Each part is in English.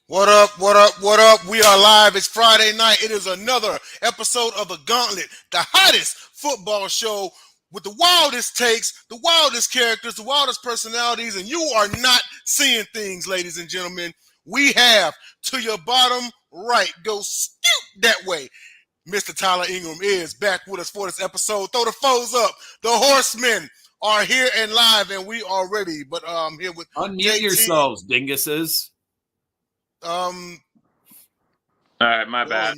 What up, what up, what up? We are live. It's Friday night. It is another episode of the Gauntlet, the hottest football show with the wildest takes, the wildest characters, the wildest personalities, and you are not seeing things, ladies and gentlemen. We have, to your bottom right, go scoot that way. Mr. Tyler Ingram is back with us for this episode. Throw the foes up. The horsemen are here and live, and we are ready. But I'm here with Unmute JT. yourselves, dinguses. All right, my bad.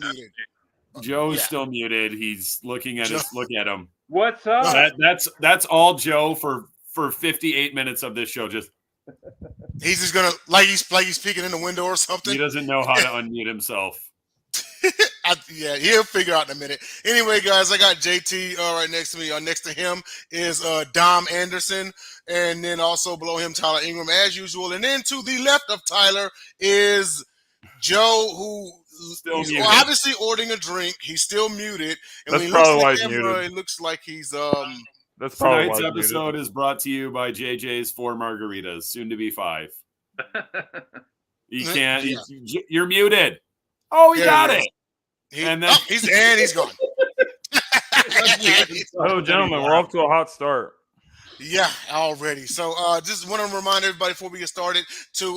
Joe's still muted. He's looking at us. Look at him. What's up? That's all Joe for 58 minutes of this show. Just he's just gonna like he's speaking in the window or something. He doesn't know how to unmute himself. Yeah, he'll figure out in a minute. Anyway, guys, I got JT right next to me. Next to him is Dom Anderson, and then also below him, Tyler Ingram, as usual. And then to the left of Tyler is Joe, who is obviously ordering a drink. He's still muted, and when he looks at the camera, it looks like he's That's probably Tonight's episode is brought to you by JJ's 4 margaritas, soon to be 5. You can't. Yeah. You're muted. Oh, he got it. He's gone. Oh, gentlemen, we're off to a hot start. Yeah, already. So just want to remind everybody before we get started to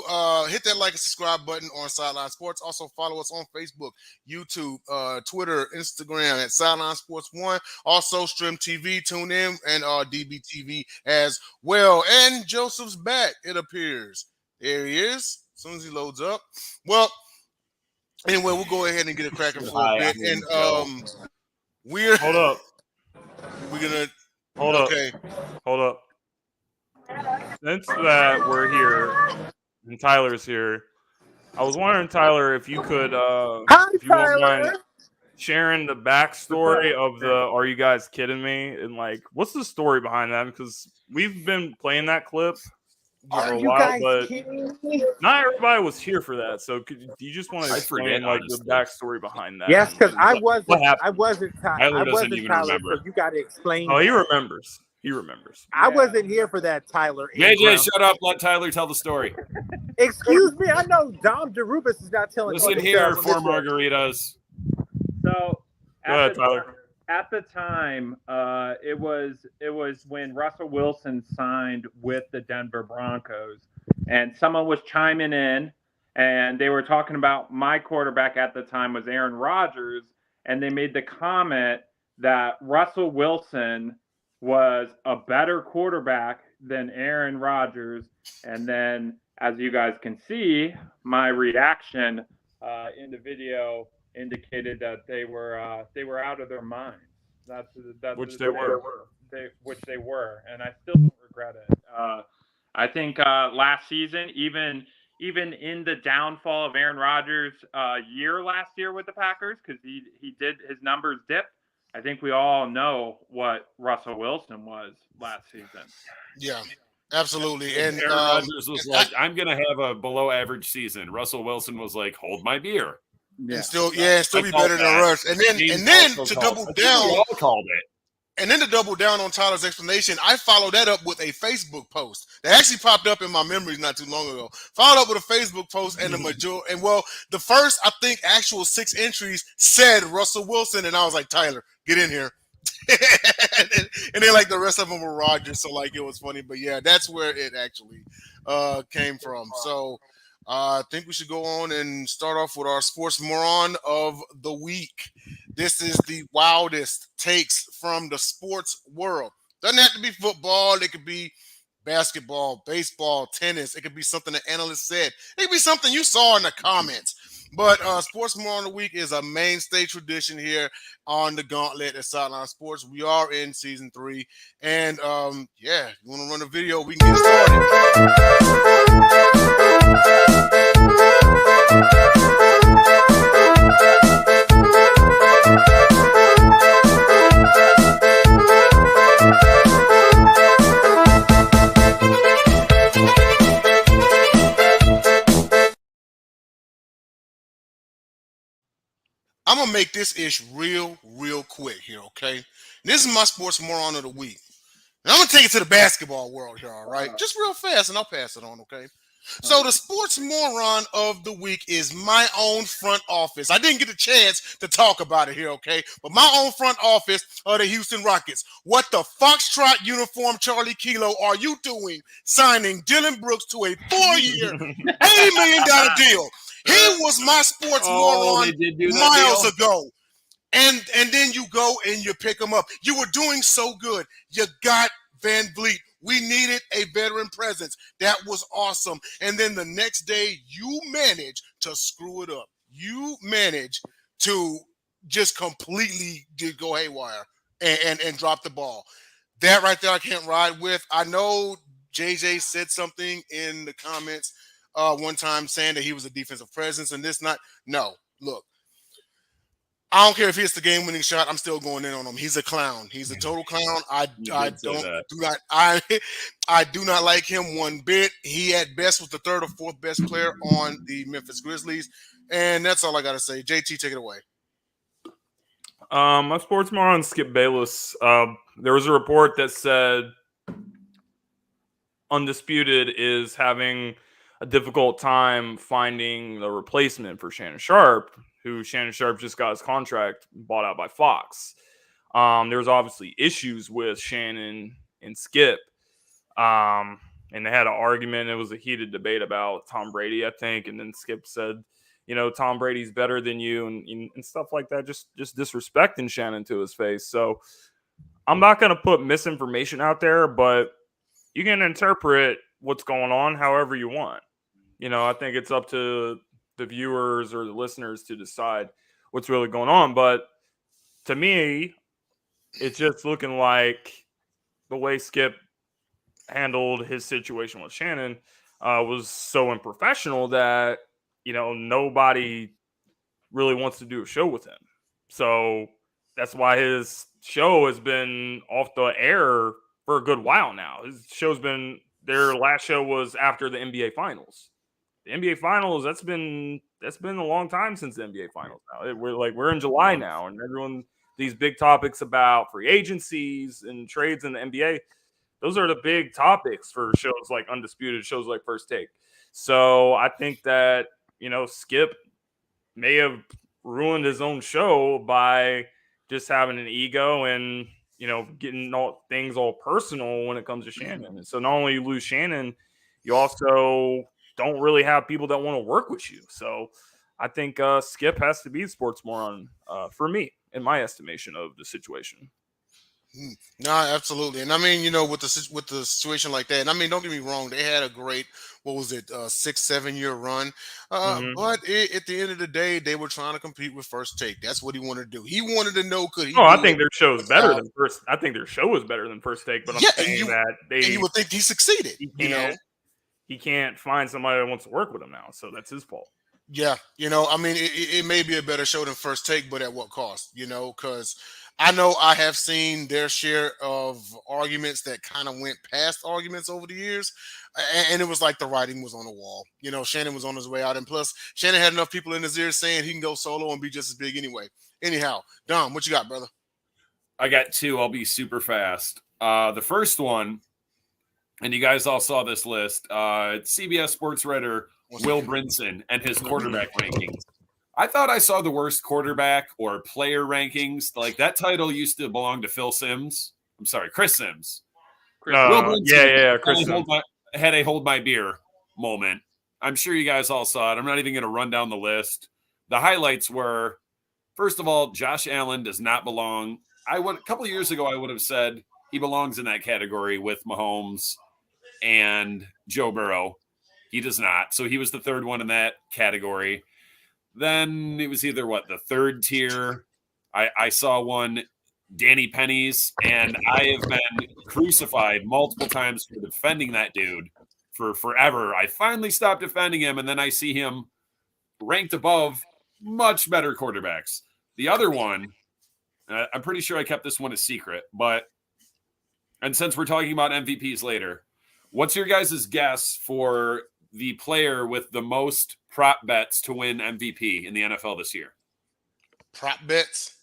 hit that like and subscribe button on Sideline Sports. Also follow us on Facebook, YouTube, Twitter, Instagram at Sideline Sports 1. Also Stream TV, tune in, and DBTV as well. And Joseph's back, it appears. There he is. As soon as he loads up. Well, anyway, we'll go ahead and get it cracking for a bit. And we're Hold up. We're gonna Hold up. Since that we're here and Tyler's here, I was wondering, Tyler, if you could if you wouldn't mind sharing the backstory of the Are You Guys Kidding Me? And like what's the story behind that? Because we've been playing that clip for a while, but not everybody was here for that. So do you just want to explain like the backstory behind that? Yes, because I wasn't Tyler doesn't even Tyler, remember. so you got to explain. Oh, he remembers. He remembers. I wasn't here for that, Tyler. JJ, shut up. Let Tyler tell the story. Excuse me. I know DeRubeis is not telling. Listen here, 4 margaritas. So Go ahead, Tyler. at the time, it was when Russell Wilson signed with the Denver Broncos, and someone was chiming in, and they were talking about my quarterback at the time was Aaron Rodgers, and they made the comment that Russell Wilson was a better quarterback than Aaron Rodgers. And then, as you guys can see, my reaction in the video indicated that they were out of their minds. That's Which they were. Which they were, and I still don't regret it. I think last season, even in the downfall of Aaron Rodgers' year last year with the Packers, because he did his numbers dip. I think we all know what Russell Wilson was last season. Yeah, absolutely. And Aaron Rodgers was like, I'm going to have a below average season. Russell Wilson was like, hold my beer. Yeah. And still be better than Russ. And then to double down, we all called it. And then to double down on Tyler's explanation, I followed that up with a Facebook post that actually popped up in my memories not too long ago. Followed up with a Facebook post, and the first, I think, actual 6 entries said Russell Wilson, and I was like, Tyler, get in here. and then like the rest of them were Rodgers, so like it was funny. But yeah, that's where it actually came from. So I think we should go on and start off with our sports moron of the week. This is the wildest takes from the sports world. Doesn't have to be football. It could be basketball, baseball, tennis. It could be something the analyst said. It could be something you saw in the comments. But Sports Moron of the Week is a mainstay tradition here on the Gauntlet at Sideline Sports. We are in season 3. And, you want to run a video, we can get I'm going to make this ish real quick here, okay? This is my sports moron of the week. And I'm going to take it to the basketball world here, all right? Just real fast, and I'll pass it on, okay? So the sports moron of the week is my own front office. I didn't get a chance to talk about it here, okay? But my own front office of the Houston Rockets. What the Foxtrot uniform, Charlie Kilo, are you doing signing Dylan Brooks to a 4-year, $80 million deal? He was my sports moron they did do that miles deal? ago. And then you go and you pick him up. You were doing so good. You got Van Vliet. We needed a veteran presence. That was awesome. And then the next day, you managed to screw it up. You managed to just completely go haywire and drop the ball. That right there, I can't ride with. I know JJ said something in the comments one time saying that he was a defensive presence and this not. No, look. I don't care if it's the game-winning shot. I'm still going in on him. He's a clown. He's a total clown. I do not like him one bit. He at best was the third or fourth best player on the Memphis Grizzlies, and that's all I got to say. JT, take it away. My sports moron, Skip Bayless. There was a report that said Undisputed is having a difficult time finding the replacement for Shannon Sharp, who Shannon Sharp just got his contract bought out by Fox. There's obviously issues with Shannon and Skip. And they had an argument. It was a heated debate about Tom Brady, I think. And then Skip said, Tom Brady's better than you and stuff like that. Just disrespecting Shannon to his face. So I'm not going to put misinformation out there, but you can interpret what's going on however you want. I think it's up to the viewers or the listeners to decide what's really going on. But to me, it's just looking like the way Skip handled his situation with Shannon was so unprofessional that, nobody really wants to do a show with him. So that's why his show has been off the air for a good while now. His show's been, their last show was after the NBA Finals. The NBA Finals, that's been a long time since the NBA Finals now. We're in July now, and these big topics about free agencies and trades in the NBA, those are the big topics for shows like Undisputed, shows like First Take. So I think that, Skip may have ruined his own show by just having an ego and, getting things all personal when it comes to Shannon. And so not only you lose Shannon, you also don't really have people that want to work with you. So I think Skip has to be the sports moron for me, in my estimation of the situation. No, absolutely. And I mean, with the situation like that, and I mean, don't get me wrong, they had a great, 6-7 year run. But at the end of the day, they were trying to compete with First Take. That's what he wanted to do. He wanted to know, could he? I think their show is better than First. I think their show is better than First Take. But I'm saying and you would think he succeeded. He can't find somebody that wants to work with him now, so that's his fault. Yeah, I mean, it may be a better show than First Take, but at what cost? Because I know I have seen their share of arguments that kind of went past arguments over the years, and it was like the writing was on the wall. Shannon was on his way out, and plus Shannon had enough people in his ear saying he can go solo and be just as big anyway. Anyhow, Dom, what you got, brother? I got two. I'll be super fast. The first one, and you guys all saw this list, CBS sports writer Will Brinson and his quarterback rankings. I thought I saw the worst quarterback or player rankings. Like, that title used to belong to Phil Simms. I'm sorry, Chris Simms. Will Brinson Chris Simms. Had a hold my beer moment. I'm sure you guys all saw it. I'm not even going to run down the list. The highlights were, first of all, Josh Allen does not belong. A couple of years ago, I would have said he belongs in that category with Mahomes and Joe Burrow. He does not. So he was the third one in that category. Then it was either the third tier. I saw one, Danny Penny's, and I have been crucified multiple times for defending that dude for forever. I finally stopped defending him, and then I see him ranked above much better quarterbacks. The other one, I'm pretty sure I kept this one a secret, and since we're talking about MVPs later, what's your guys' guess for the player with the most prop bets to win MVP in the NFL this year? Prop bets?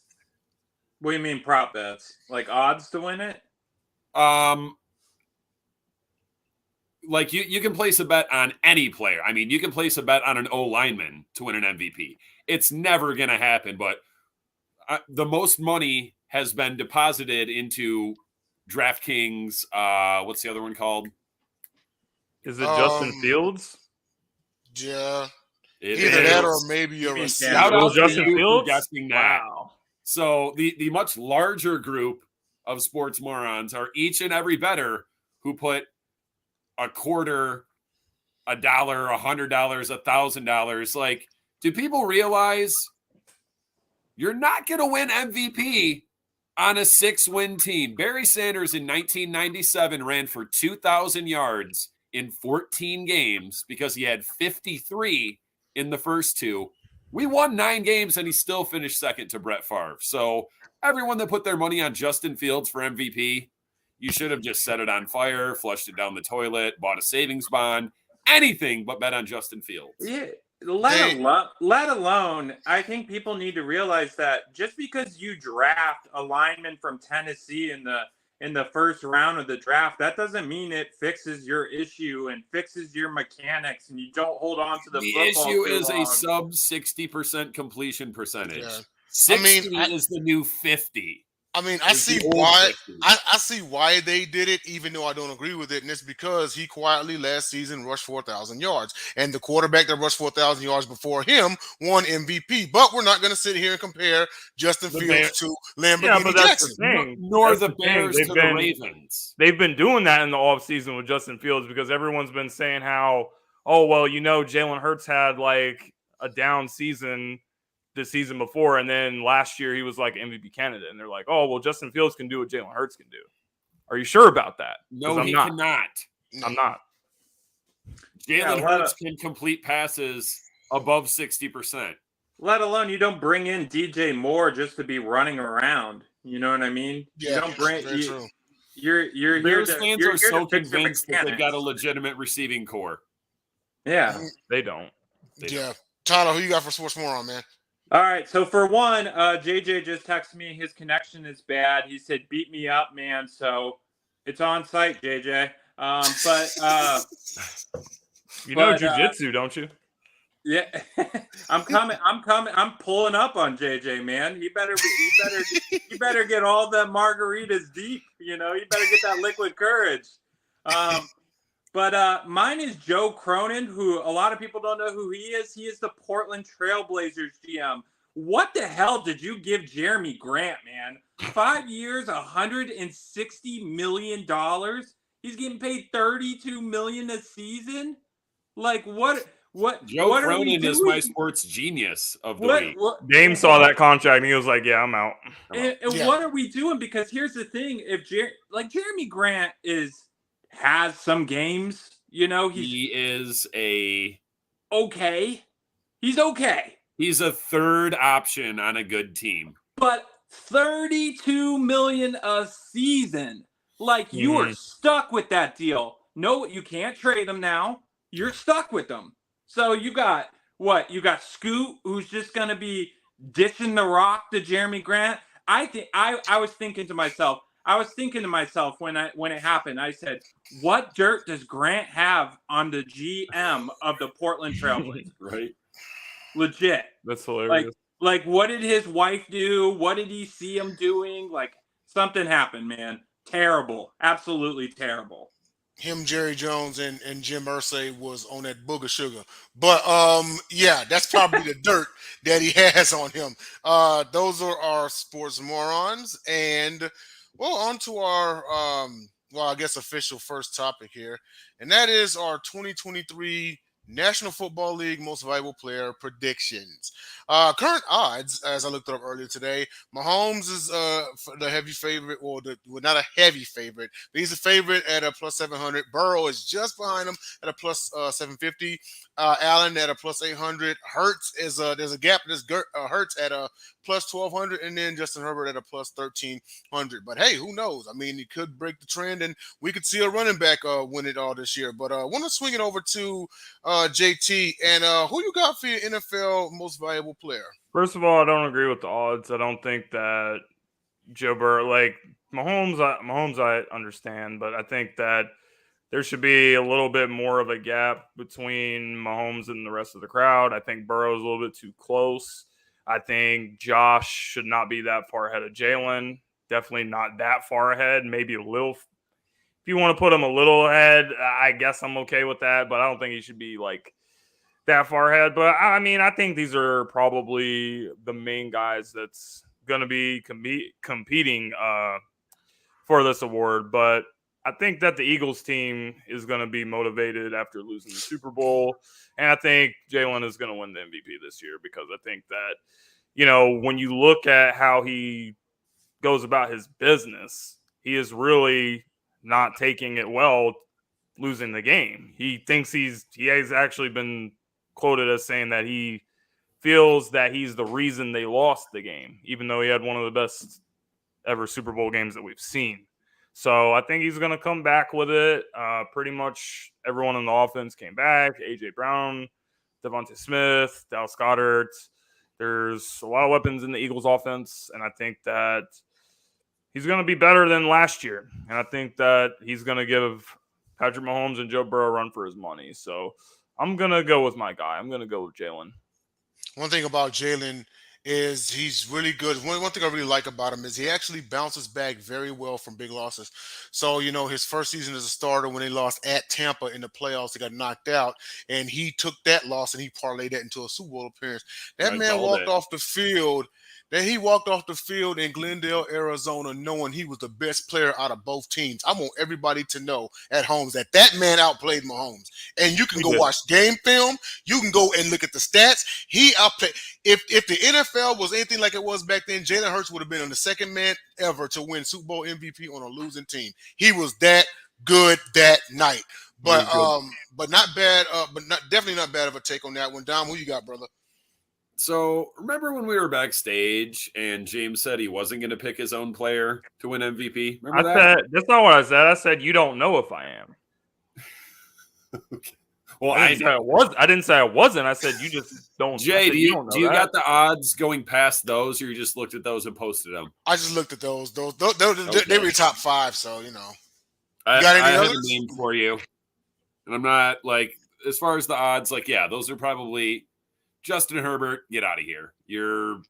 What do you mean prop bets? Like odds to win it? like you can place a bet on any player. I mean, you can place a bet on an O lineman to win an MVP. It's never going to happen, but the most money has been deposited into DraftKings. What's the other one called? Is it Justin Fields? Yeah. It Either is. that or maybe a receiver. Shout out to Justin you for Fields? guessing that. Wow. So the much larger group of sports morons are each and every bettor who put a quarter, $1, $100, $1,000. Like, do people realize you're not going to win MVP on a 6-win team? Barry Sanders in 1997 ran for 2,000 yards in 14 games because he had 53 in the first two. We won 9 games and he still finished second to Brett Favre. So everyone that put their money on Justin Fields for MVP, you should have just set it on fire, flushed it down the toilet, bought a savings bond, anything but bet on Justin Fields. Yeah, let alone, I think people need to realize that just because you draft a lineman from Tennessee in the first round of the draft, that doesn't mean it fixes your issue and fixes your mechanics, and you don't hold on to the football issue too is long. a sub 60% completion percentage. Yeah. 60 is the new 50. I mean, I see why they did it, even though I don't agree with it, and it's because he quietly last season rushed 4,000 yards, and the quarterback that rushed 4,000 yards before him won MVP. But we're not going to sit here and compare Justin Fields to Lamborghini Jackson, nor the Bears to the Ravens. They've been doing that in the offseason with Justin Fields because everyone's been saying how, Jalen Hurts had like a down season the season before, and then last year he was like MVP candidate, and they're like, oh, well, Justin Fields can do what Jalen Hurts can do. Are you sure about that? No, he cannot. I'm not. Jalen Hurts can complete passes above 60%. Let alone you don't bring in DJ Moore just to be running around. You know what I mean? Yeah, you don't bring. You're Bears here. Fans are so convinced that they've got a legitimate receiving core. Yeah, they don't. Tyler, who you got for Sports Moron, man? All right, so for one, JJ just texted me. His connection is bad. He said, "Beat me up, man." So it's on site, JJ. You know jiu-jitsu, don't you? Yeah, I'm coming. I'm pulling up on JJ, man. He better get all the margaritas deep. You know, you better get that liquid courage. But mine is Joe Cronin, who a lot of people don't know who he is. He is the Portland Trailblazers GM. What the hell did you give Jeremy Grant, man? 5 years, $160 million. He's getting paid $32 million a season. Like what? Joe Cronin is my sports genius of the week. Dame saw that contract and he was like, "Yeah, I'm out." And what are we doing? Because here's the thing: if Jeremy Grant has some games, he is okay. He's okay. He's a third option on a good team. But $32 million a season. Like, you are stuck with that deal. No, you can't trade him now. You're stuck with them. So you got what? You got Scoot, who's just going to be dishing the rock to Jeremy Grant. I was thinking to myself when it happened, I said, what dirt does Grant have on the GM of the Portland Trailblazers? Right. Legit. That's hilarious. Like, what did his wife do? What did he see him doing? Like, something happened, man. Terrible. Absolutely terrible. Him, Jerry Jones, and Jim Irsay was on that booger sugar. But, that's probably the dirt that he has on him. Those are our sports morons. And, on to our, official first topic here. And that is our 2023 National Football League Most Valuable Player predictions. Current odds, as I looked up earlier today, Mahomes is the heavy favorite, not a heavy favorite, but he's a favorite at a plus 700. Burrow is just behind him at a plus 750. Allen at a plus 800. Hurts is there's a gap. There's Hurts at a plus 1,200, and then Justin Herbert at a plus 1,300. But hey, who knows? I mean, he could break the trend, and we could see a running back win it all this year. But I want to swing it over to JT, and who you got for your NFL Most Valuable Player? First of all, I don't agree with the odds. I don't think that Joe Burrow, like Mahomes, I understand, but I think that there should be a little bit more of a gap between Mahomes and the rest of the crowd. I think Burrow's a little bit too close. I think Josh should not be that far ahead of Jalen. Definitely not that far ahead. Maybe a little. If you want to put him a little ahead, I guess I'm okay with that. But I don't think he should be like that far ahead. But I mean, I think these are probably the main guys that's going to be competing for this award. But I think that the Eagles team is going to be motivated after losing the Super Bowl. And I think Jalen is going to win the MVP this year because I think that, you know, when you look at how he goes about his business, he is really not taking it well losing the game. He thinks he has actually been quoted as saying that he feels that he's the reason they lost the game, even though he had one of the best ever Super Bowl games that we've seen. So I think he's going to come back with it. Pretty much everyone in the offense came back. A.J. Brown, Devontae Smith, Dallas Goedert. There's a lot of weapons in the Eagles offense, and I think that he's going to be better than last year. And I think that he's going to give Patrick Mahomes and Joe Burrow a run for his money. So I'm going to go with my guy. I'm going to go with Jalen. One thing about Jalen is he's really good. One thing I really like about him is he actually bounces back very well from big losses. So, you know, his first season as a starter when they lost at Tampa in the playoffs, they got knocked out, and he took that loss and he parlayed that into a Super Bowl appearance. That man walked off the field. He walked off the field in Glendale, Arizona, knowing he was the best player out of both teams. I want everybody to know at home that man outplayed Mahomes. And you can go watch game film. You can go and look at the stats. He outplayed. If the NFL was anything like it was back then, Jalen Hurts would have been the second man ever to win Super Bowl MVP on a losing team. He was that good that night. But not bad. Definitely not bad of a take on that one. Dom, who you got, brother? So remember when we were backstage and James said he wasn't going to pick his own player to win MVP? Remember that? That's not what I said. I said you don't know if I am. Okay. Well, I didn't say I wasn't. I said you just don't. Jay, do you got the odds going past those, or you just looked at those and posted them? I just looked at those. They were top 5, so you know. I have a name for you, and I'm not like as far as the odds. Like, yeah, those are probably. Justin Herbert, get out of here. You're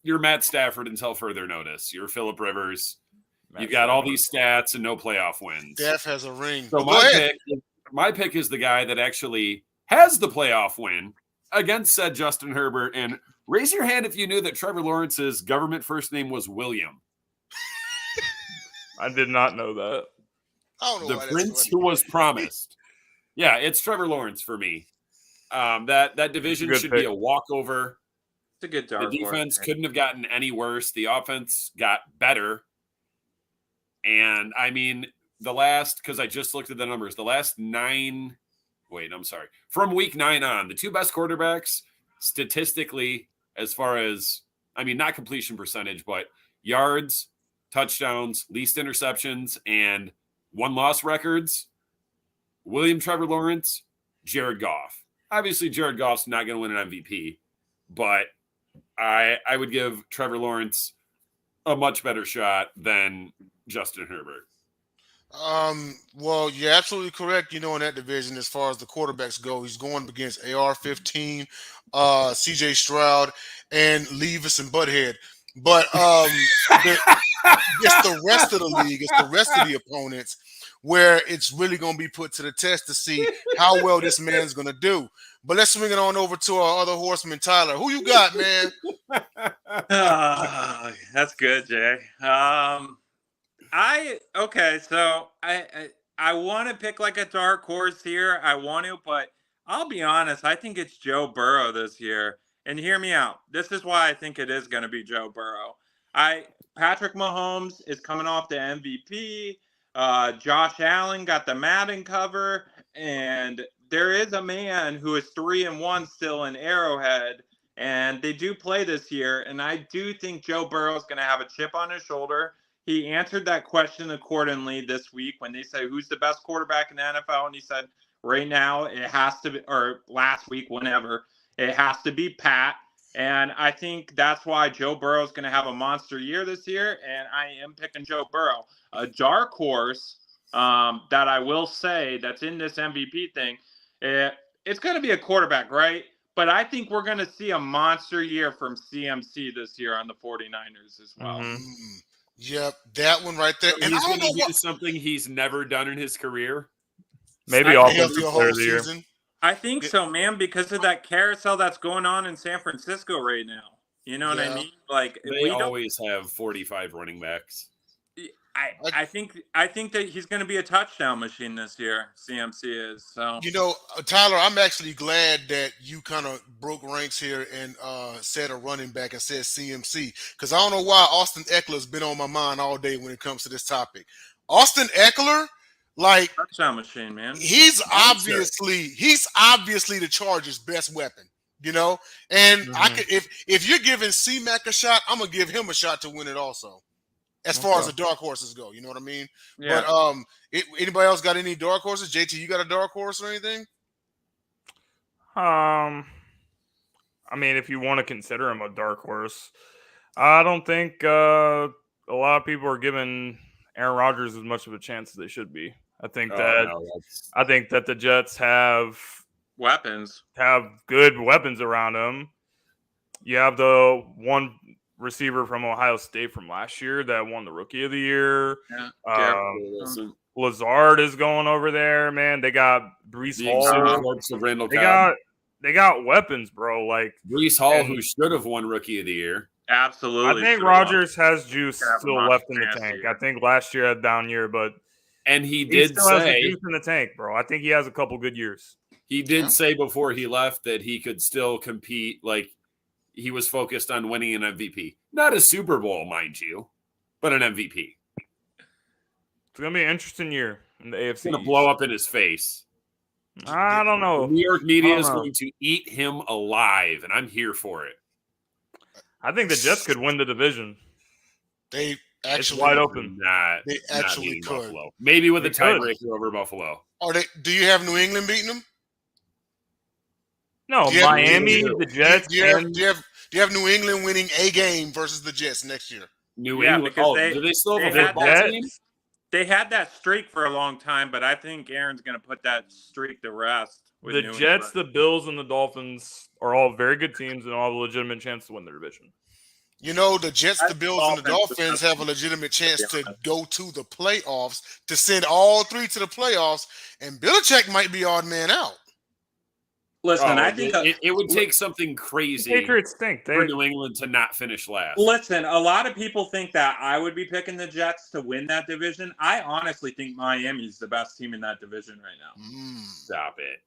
Matt Stafford until further notice. You're Phillip Rivers. You've got all these stats and no playoff wins. Steph has a ring. So my pick is the guy that actually has the playoff win against said Justin Herbert. And raise your hand if you knew that Trevor Lawrence's government first name was William. I did not know that. I don't know the prince who was promised. Yeah, it's Trevor Lawrence for me. That division should be a walkover. It's a good The defense couldn't have gotten any worse. The offense got better. And I mean, because I just looked at the numbers, from week 9 on, the 2 best quarterbacks statistically, as far as, I mean, not completion percentage, but yards, touchdowns, least interceptions, and 1-loss records, William Trevor Lawrence, Jared Goff. Obviously, Jared Goff's not going to win an MVP, but I would give Trevor Lawrence a much better shot than Justin Herbert. Well, you're absolutely correct. You know, in that division, as far as the quarterbacks go, he's going against AR-15, CJ Stroud, and Levis and Butthead. But it's the rest of the league. It's the rest of the opponents where it's really going to be put to the test to see how well this man's going to do. But let's swing it on over to our other horseman, Tyler. Who you got, man? That's good, Jay. So I want to pick like a dark horse here. I want to, but I'll be honest. I think it's Joe Burrow this year. And hear me out. This is why I think it is going to be Joe Burrow. Patrick Mahomes is coming off the MVP. Josh Allen got the Madden cover, and there is a man who is 3-1 still in Arrowhead, and they do play this year. And I do think Joe Burrow is going to have a chip on his shoulder. He answered that question accordingly this week when they say who's the best quarterback in the NFL, and he said right now it has to be, or last week, whenever, it has to be Pat. And I think that's why Joe Burrow is going to have a monster year this year, and I am picking Joe Burrow. A dark horse that I will say that's in this MVP thing. It's going to be a quarterback, right? But I think we're going to see a monster year from CMC this year on the 49ers as well. Mm-hmm. Yep, that one right there. So And he's I don't going know to do something he's never done in his career. Maybe what offensive healthy a player whole of the year. season. I think so, man, because of that carousel that's going on in San Francisco right now. You know what I Yeah. mean? Like They always have 45 running backs. I think that he's going to be a touchdown machine this year. CMC is so. You know, Tyler, I'm actually glad that you kind of broke ranks here and said a running back and said CMC, because I don't know why Austin Eckler's been on my mind all day when it comes to this topic. Austin Eckler, like, touchdown machine, man. He's obviously the Chargers' best weapon, you know. And I could, if you're giving C-Mac a shot, I'm gonna give him a shot to win it also. As far as the dark horses go, you know what I mean? Yeah. But anybody else got any dark horses? JT, you got a dark horse or anything? I mean, if you want to consider him a dark horse, I don't think a lot of people are giving Aaron Rodgers as much of a chance as they should be. I think that the Jets have good weapons around him. You have the one receiver from Ohio State from last year that won the Rookie of the Year. Yeah. Lazard is going over there, man. They got Breece Hall. They got weapons, bro. Like Breece Hall, who should have won Rookie of the Year. Absolutely. I think Rodgers has juice still left in the tank. I think last year had a down year, but he still has the juice in the tank, bro. I think he has a couple good years. He did say before he left that he could still compete. Like, he was focused on winning an MVP. Not a Super Bowl, mind you, but an MVP. It's going to be an interesting year in the AFC. It's going to blow up in his face. I don't know. The New York media is going to eat him alive, and I'm here for it. I think the Jets could win the division. They actually it's wide open. They actually could. Buffalo. Maybe with a tiebreaker over Buffalo. Do you have New England beating them? No, Miami, the Jets. Do you have New England winning a game versus the Jets next year? New England. Do they still have a football team? They had that streak for a long time, but I think Aaron's going to put that streak to rest. The Jets, the Bills, and the Dolphins are all very good teams and all have a legitimate chance to win the division. You know, the Jets, the Bills, and the Dolphins have a legitimate chance to go to the playoffs, to send all three to the playoffs, and Belichick might be odd man out. Listen, I think it would take something crazy Patriots stink for New England to not finish last. Listen, a lot of people think that I would be picking the Jets to win that division. I honestly think Miami's the best team in that division right now. Stop it.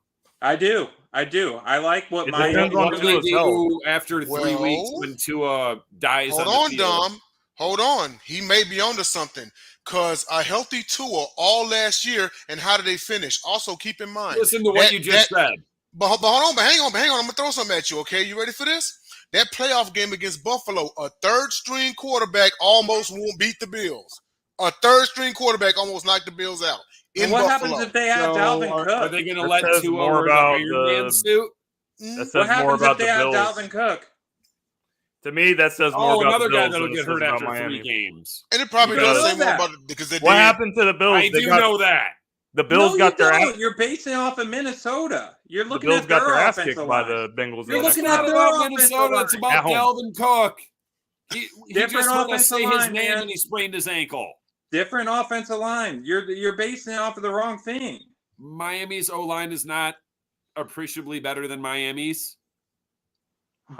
I do. I like what Miami. What do they do after 3 weeks when Tua dies on the field? Dom. Hold on. He may be onto something. Because a healthy Tua all last year, and how did they finish? Also, keep in mind. Listen to what you just said. But hang on. I'm going to throw something at you, okay? You ready for this? That playoff game against Buffalo, a third-string quarterback almost won't beat the Bills. A third-string quarterback almost knocked the Bills out. What happens if they have Dalvin Cook? Are they going to let Tua wear the Iron Man suit? What happens if they have Dalvin Cook? To me, that says more about the Bills. Another guy that'll get hurt after Miami. 3 games. And it probably does say more about it because what happened to the Bills? I do know that. The Bills got their ass. You're basing off of Minnesota. You're looking the Bills at got their ass offensive kicked line. by the Bengals. You're looking at their Minnesota. It's about Dalvin Cook. He just heard us say his name and he sprained his ankle. Different offensive line. You're basing it off of the wrong thing. Miami's O-line is not appreciably better than Miami's.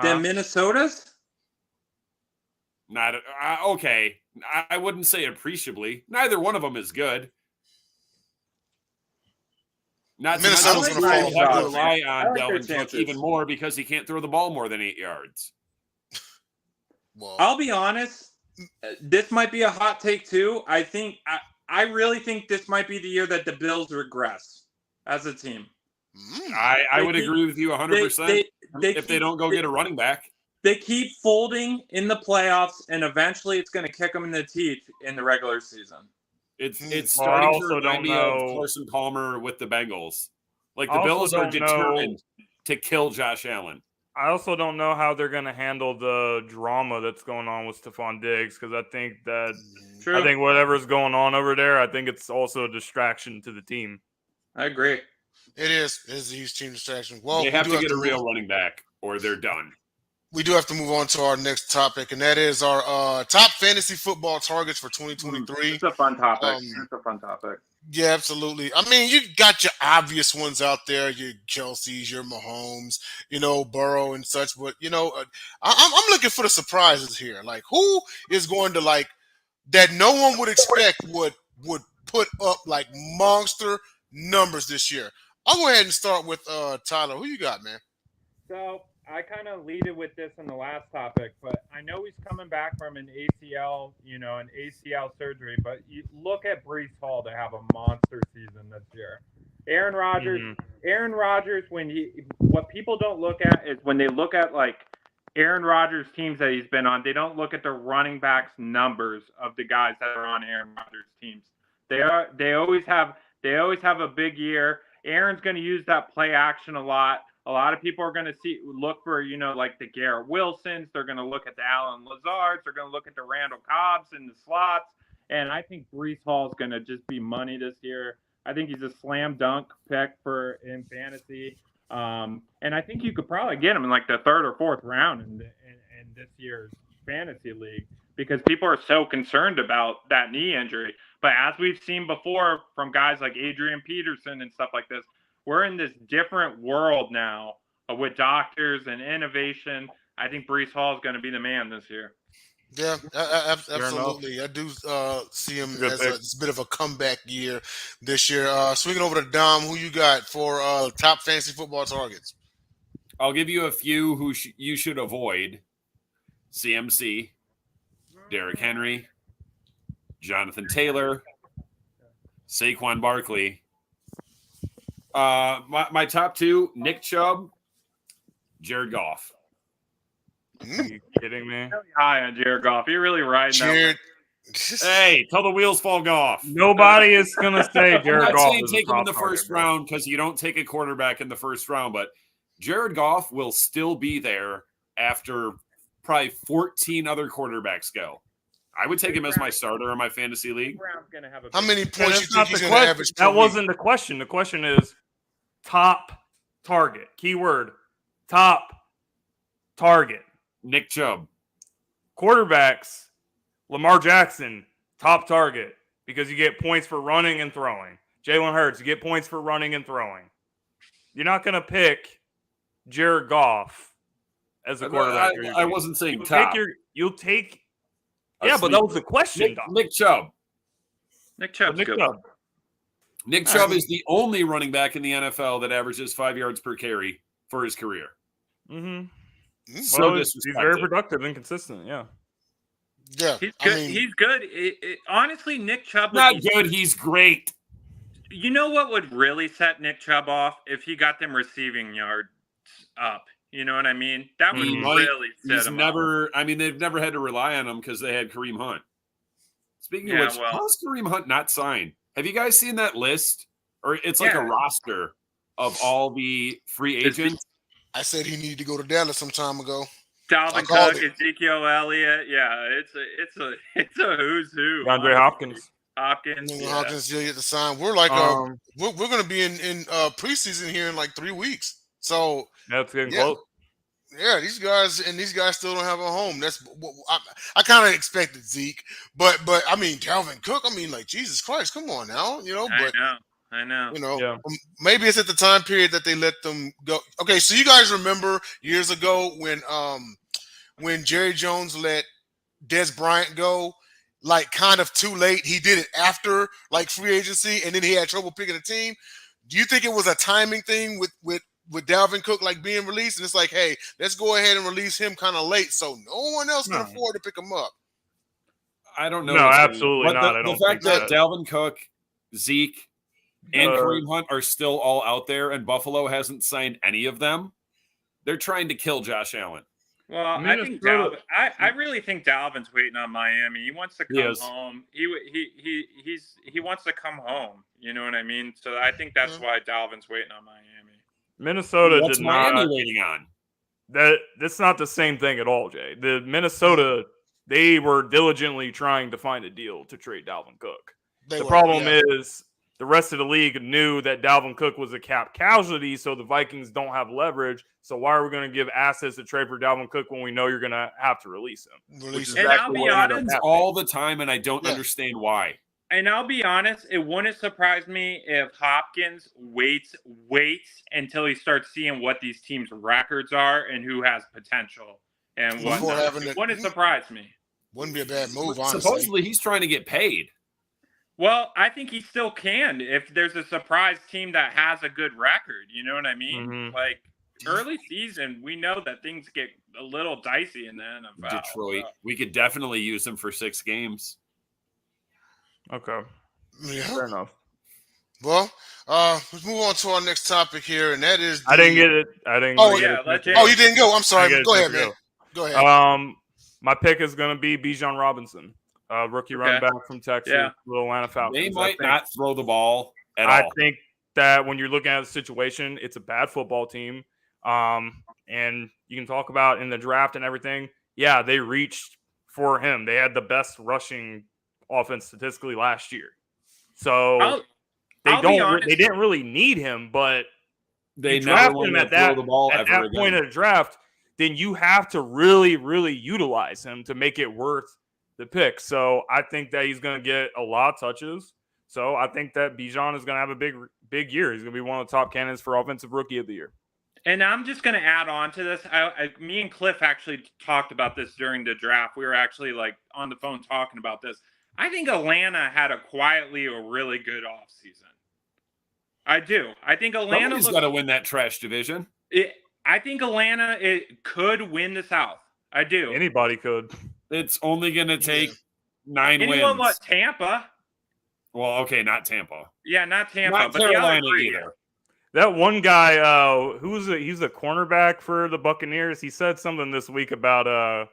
Than Minnesota's? Not okay. I wouldn't say appreciably. Neither one of them is good. Not Minnesota's going to rely on Dalvin Cook even more because he can't throw the ball more than 8 yards. Well, I'll be honest. This might be a hot take too. I really think this might be the year that the Bills regress as a team. I would agree with you 100% if they don't go get a running back. They keep folding in the playoffs, and eventually it's going to kick them in the teeth in the regular season. It's starting to remind me of Carson Palmer with the Bengals. Like, the Bills are determined to kill Josh Allen. I also don't know how they're going to handle the drama that's going on with Stephon Diggs, because I think whatever's going on over there, I think it's also a distraction to the team. I agree. It is. It's a huge team distraction. Well, they have to get a real running back, or they're done. We do have to move on to our next topic, and that is our top fantasy football targets for 2023. It's a fun topic. It's a fun topic. Yeah, absolutely. I mean, you got your obvious ones out there, your Kelseys, your Mahomes, Burrow and such. But I'm looking for the surprises here. Like, who is going to that no one would expect would put up like monster numbers this year? I'll go ahead and start with Tyler. Who you got, man? So I kind of lead it with this in the last topic, but I know he's coming back from an ACL, an ACL surgery. But you look at Breece Hall to have a monster season this year. Aaron Rodgers, what people don't look at is when they look at like Aaron Rodgers teams that he's been on, they don't look at the running backs numbers of the guys that are on Aaron Rodgers teams. They always have a big year. Aaron's going to use that play action a lot. A lot of people are going to look for, like the Garrett Wilsons. They're going to look at the Allen Lazards. They're going to look at the Randall Cobbs in the slots. And I think Breece Hall is going to just be money this year. I think he's a slam dunk pick in fantasy. And I think you could probably get him in like the third or fourth round in this year's fantasy league, because people are so concerned about that knee injury. But as we've seen before from guys like Adrian Peterson and stuff like this, we're in this different world now with doctors and innovation. I think Breece Hall is going to be the man this year. Yeah, absolutely. I do see him as a bit of a comeback year this year. Swinging over to Dom, who you got for top fantasy football targets? I'll give you a few who you should avoid. CMC, Derrick Henry, Jonathan Taylor, Saquon Barkley. My top two: Nick Chubb, Jared Goff. Are you kidding me? Really high on Jared Goff. You're really riding Jared. Hey, till the wheels fall off. Nobody is going to say Jared I'm not Goff saying is take a him in top the first target, round, because you don't take a quarterback in the first round, but Jared Goff will still be there after probably 14 other quarterbacks go. I would take him as my starter in my fantasy league. How many points you not think he's the going to question. average? That wasn't the question. The question is top target. Keyword top target. Nick Chubb. Quarterbacks, Lamar Jackson, top target, because you get points for running and throwing. Jalen Hurts, you get points for running and throwing. You're not going to pick Jared Goff as a quarterback. I wasn't saying top. You'll take. Yeah, but that was the question. Nick Chubb. Nick Chubb's good. Nick Chubb is the only running back in the NFL that averages 5 yards per carry for his career. Mm-hmm. So well, he's very productive and consistent. Yeah. Yeah. He's good. He's good. Honestly, Nick Chubb. Not good. He's great. You know what would really set Nick Chubb off? If he got them receiving yards up. You know what I mean? That would really set him off. I mean, they've never had to rely on him because they had Kareem Hunt. Speaking of which, how's Kareem Hunt not signed? Have you guys seen that list? Or it's like a roster of all the free agents. I said he needed to go to Dallas some time ago. Dalvin Cook, Ezekiel Elliott. Yeah, it's a who's who. DeAndre Hopkins. Hopkins still yet to sign. We're like we're going to be in preseason here in like 3 weeks. So that's getting close. Yeah, these guys still don't have a home. That's what I kind of expected, Zeke, but I mean Dalvin Cook. I mean, like Jesus Christ, come on now, But I know. Maybe it's at the time period that they let them go. Okay, so you guys remember years ago when Jerry Jones let Des Bryant go, like kind of too late. He did it after like free agency, and then he had trouble picking a team. Do you think it was a timing thing with Dalvin Cook like being released, and it's like, hey, let's go ahead and release him kind of late so no one else can afford to pick him up? I don't know. No, absolutely not. The fact that Dalvin Cook, Zeke, and Kareem Hunt are still all out there, and Buffalo hasn't signed any of them, they're trying to kill Josh Allen. Well, I think I really think Dalvin's waiting on Miami. He wants to come home. He wants to come home. You know what I mean? So I think that's why Dalvin's waiting on Miami. Minnesota What's did Miami not. waiting on? That's not the same thing at all, Jay. The Minnesota, they were diligently trying to find a deal to trade Dalvin Cook. The problem is the rest of the league knew that Dalvin Cook was a cap casualty, so the Vikings don't have leverage. So why are we going to give assets to trade for Dalvin Cook when we know you're going to have to release him? And I'll be honest, all the time, and I don't understand why. And I'll be honest, it wouldn't surprise me if Hopkins waits until he starts seeing what these teams' records are and who has potential and whatnot. It wouldn't surprise me. Wouldn't be a bad move, honestly. Supposedly, he's trying to get paid. Well, I think he still can if there's a surprise team that has a good record. You know what I mean? Mm-hmm. Like, early season, we know that things get a little dicey in the NFL. Detroit, we could definitely use him for 6 games. Okay. Yeah. Fair enough. Well, let's move on to our next topic here, and that is I didn't get it. You didn't go. I'm sorry. Go ahead, man. Go ahead. My pick is going to be Bijan Robinson, rookie running back from Texas, little Atlanta Falcons. They might not throw the ball at all. I think that when you're looking at the situation, it's a bad football team. And you can talk about in the draft and everything. Yeah, they reached for him. They had the best rushing offense statistically last year. So they didn't really need him, but they drafted him at that point of the draft. Then you have to really, really utilize him to make it worth the pick. So I think that he's going to get a lot of touches. So I think that Bijan is going to have a big year. He's going to be one of the top candidates for Offensive Rookie of the Year. And I'm just going to add on to this. Me and Cliff actually talked about this during the draft. We were actually like on the phone talking about this. I think Atlanta had a really good offseason. I do. I think Atlanta's got to win that trash division. I think Atlanta could win the South. I do. Anybody could. It's only going to take 9 wins. Anyone but Tampa? Well, okay, not Tampa. Yeah, not Tampa. Not but Carolina the other either. That one guy, he's a cornerback for the Buccaneers. He said something this week about,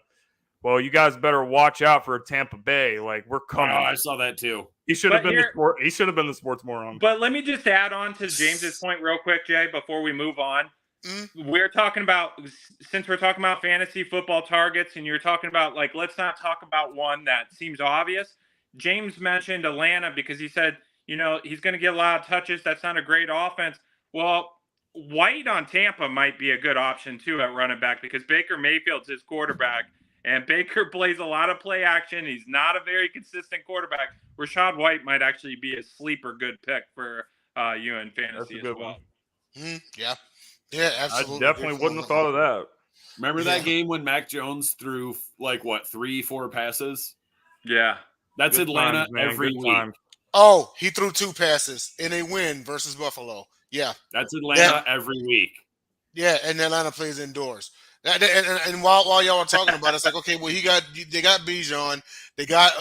well, you guys better watch out for Tampa Bay. Like, we're coming. Oh, I saw that too. He should have been the sports moron. But let me just add on to James's point real quick, Jay, before we move on. We're talking about, since we're talking about fantasy football targets, and you're talking about, like, let's not talk about one that seems obvious. James mentioned Atlanta because he said, he's going to get a lot of touches. That's not a great offense. Well, White on Tampa might be a good option, too, at running back because Baker Mayfield's his quarterback, and Baker plays a lot of play action. He's not a very consistent quarterback. Rachaad White might actually be a sleeper good pick for you in fantasy as well. Yeah. Yeah, absolutely. I definitely wouldn't have thought of that. Remember that game when Mac Jones threw, 3-4 passes? Yeah. That's good Atlanta times, every week. Time. Oh, he threw 2 passes in a win versus Buffalo. Yeah. That's Atlanta every week. Yeah, and Atlanta plays indoors. And while y'all are talking about it, it's like, okay, well, they got Bijan, they got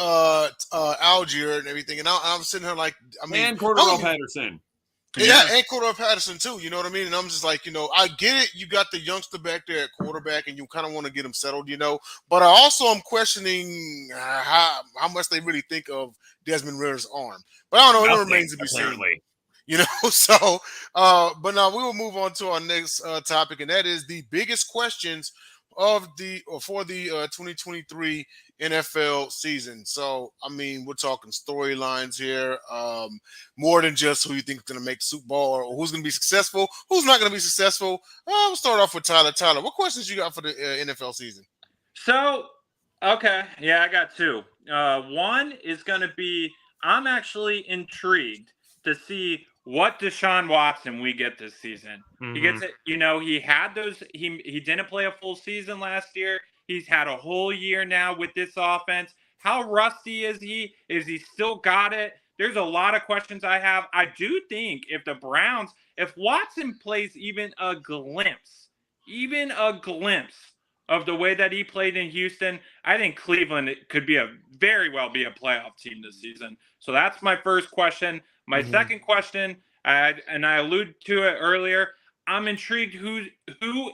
Algier and everything, and I'm sitting here like, and Cordell Patterson. Yeah, and Cordell Patterson too. You know what I mean? And I'm just like, I get it. You got the youngster back there at quarterback, and you kind of want to get him settled, But I also am questioning how much they really think of Desmond Ritter's arm. But I don't know. It remains to be seen. So, but now we will move on to our next topic, and that is the biggest questions for the 2023 NFL season. So, we're talking storylines here, more than just who you think is going to make the Super Bowl or who's going to be successful, who's not going to be successful. We'll start off with Tyler. Tyler, what questions you got for the NFL season? So, okay, yeah, I got 2. One is going to be, I'm actually intrigued to see what Deshaun Watson we get this season. Mm-hmm. He gets it, he had those, he didn't play a full season last year. He's had a whole year now with this offense. How rusty is he? Is he still got it? There's a lot of questions I have. I do think if Watson plays even a glimpse of the way that he played in Houston, I think Cleveland could very well be a playoff team this season. So that's my first question. My second question, and I alluded to it earlier, I'm intrigued who,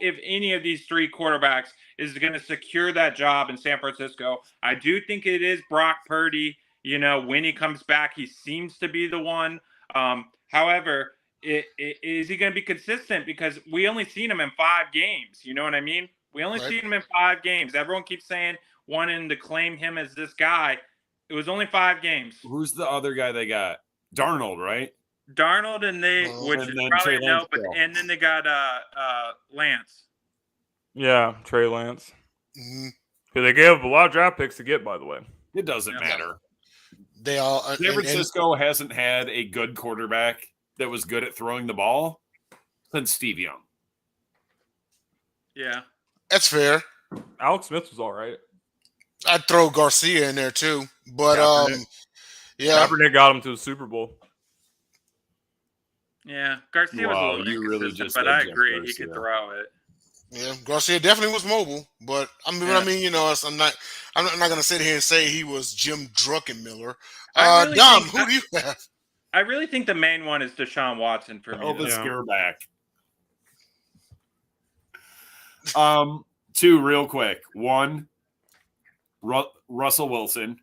if any of these 3 quarterbacks, is going to secure that job in San Francisco. I do think it is Brock Purdy. When he comes back, he seems to be the one. However, is he going to be consistent? Because we only seen him in 5 games. You know what I mean? We only Right. seen him in 5 games. Everyone keeps saying wanting to claim him as this guy. It was only 5 games. Who's the other guy they got? Darnold, right? Darnold and which and is then probably Trey no, Lance but still. and then they got Lance. Yeah, Trey Lance. Mhm. They gave up a lot of draft picks to get, by the way. It doesn't Yeah. matter. They all San Francisco hasn't had a good quarterback that was good at throwing the ball since Steve Young. Yeah. that's fair. Alex Smith was all right. I'd throw Garcia in there too, but yeah, Kaepernick got him to the Super Bowl. Yeah. Garcia was a Wow, little you really inconsistent, just but said I Jeff agree he Garcia. could throw it. yeah, Garcia definitely was mobile, but I mean, you know, I'm not gonna sit here and say he was Jim Druckenmiller. I really Dom, think- who do you have? I really think the main one is Deshaun Watson for me. Elvis Yeah. Scareback. 2 real quick. 1, Russell Wilson.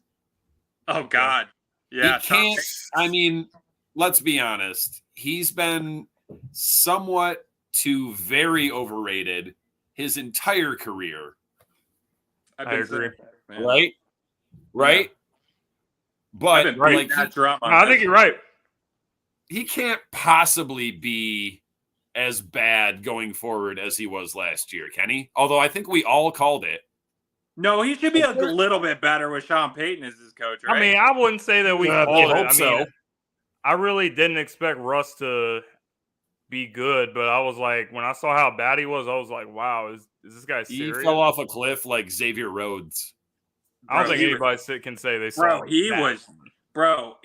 Oh God. Yeah. He can't. I mean, let's be honest. He's been somewhat to very overrated his entire career. I agree. Right? Right? But I've been like that drum on No, I this. think you're right. he can't possibly be as bad going forward as he was last year, can he? Although I think we all called it. No, he should be a little bit better with Sean Payton as his coach, right? I mean, I wouldn't say that we I called it. hope I so. mean, I really didn't expect Russ to be good, but I was like, when I saw how bad he was, I was like, wow, is this guy He serious? fell off a cliff like Xavier Rhodes. I don't Bro, think he anybody can say they saw Bro, he that. was dog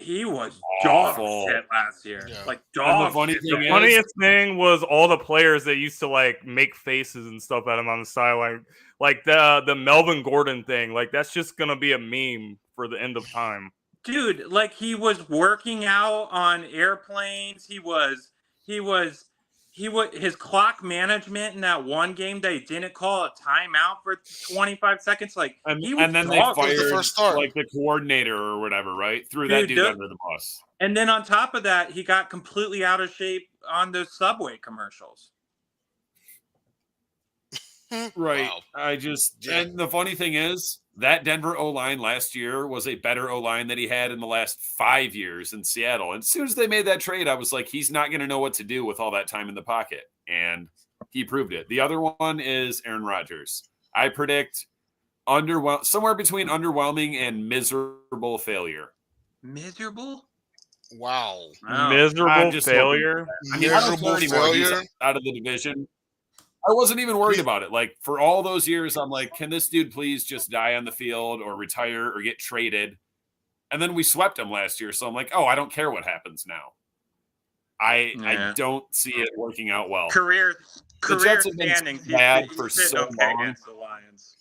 Awful. shit last year. Yeah. Like And dog the funny shit. thing The is- funniest thing was all the players that used to like make faces and stuff at him on the sideline, like the Melvin Gordon thing. Like that's just gonna be a meme for the end of time. Dude, like he was working out on airplanes. He was his clock management in that one game they didn't call a timeout for 25 seconds. Like And, he was and then they dog- was the fired first start. like the coordinator or whatever, right? Threw that Dude, dude the- under the bus. And then on top of that, he got completely out of shape on those Subway commercials. Right. Wow. And the funny thing is, that Denver O-line last year was a better O-line than he had in the last 5 years in Seattle. And as soon as they made that trade, I was like, he's not going to know what to do with all that time in the pocket. And he proved it. The other one is Aaron Rodgers. I predict somewhere between underwhelming and miserable failure. Miserable? Wow. Wow. Miserable I'm just failure. I mean, I don't Miserable care anymore. He's failure. out of the division. I wasn't even worried about it. Like for all those years, I'm like, can this dude please just die on the field or retire or get traded? And then we swept him last year, so I'm like, oh, I don't care what happens now. I don't see it working out well. Career Jets have been standings. bad he's for sitting so okay long. against the Lions.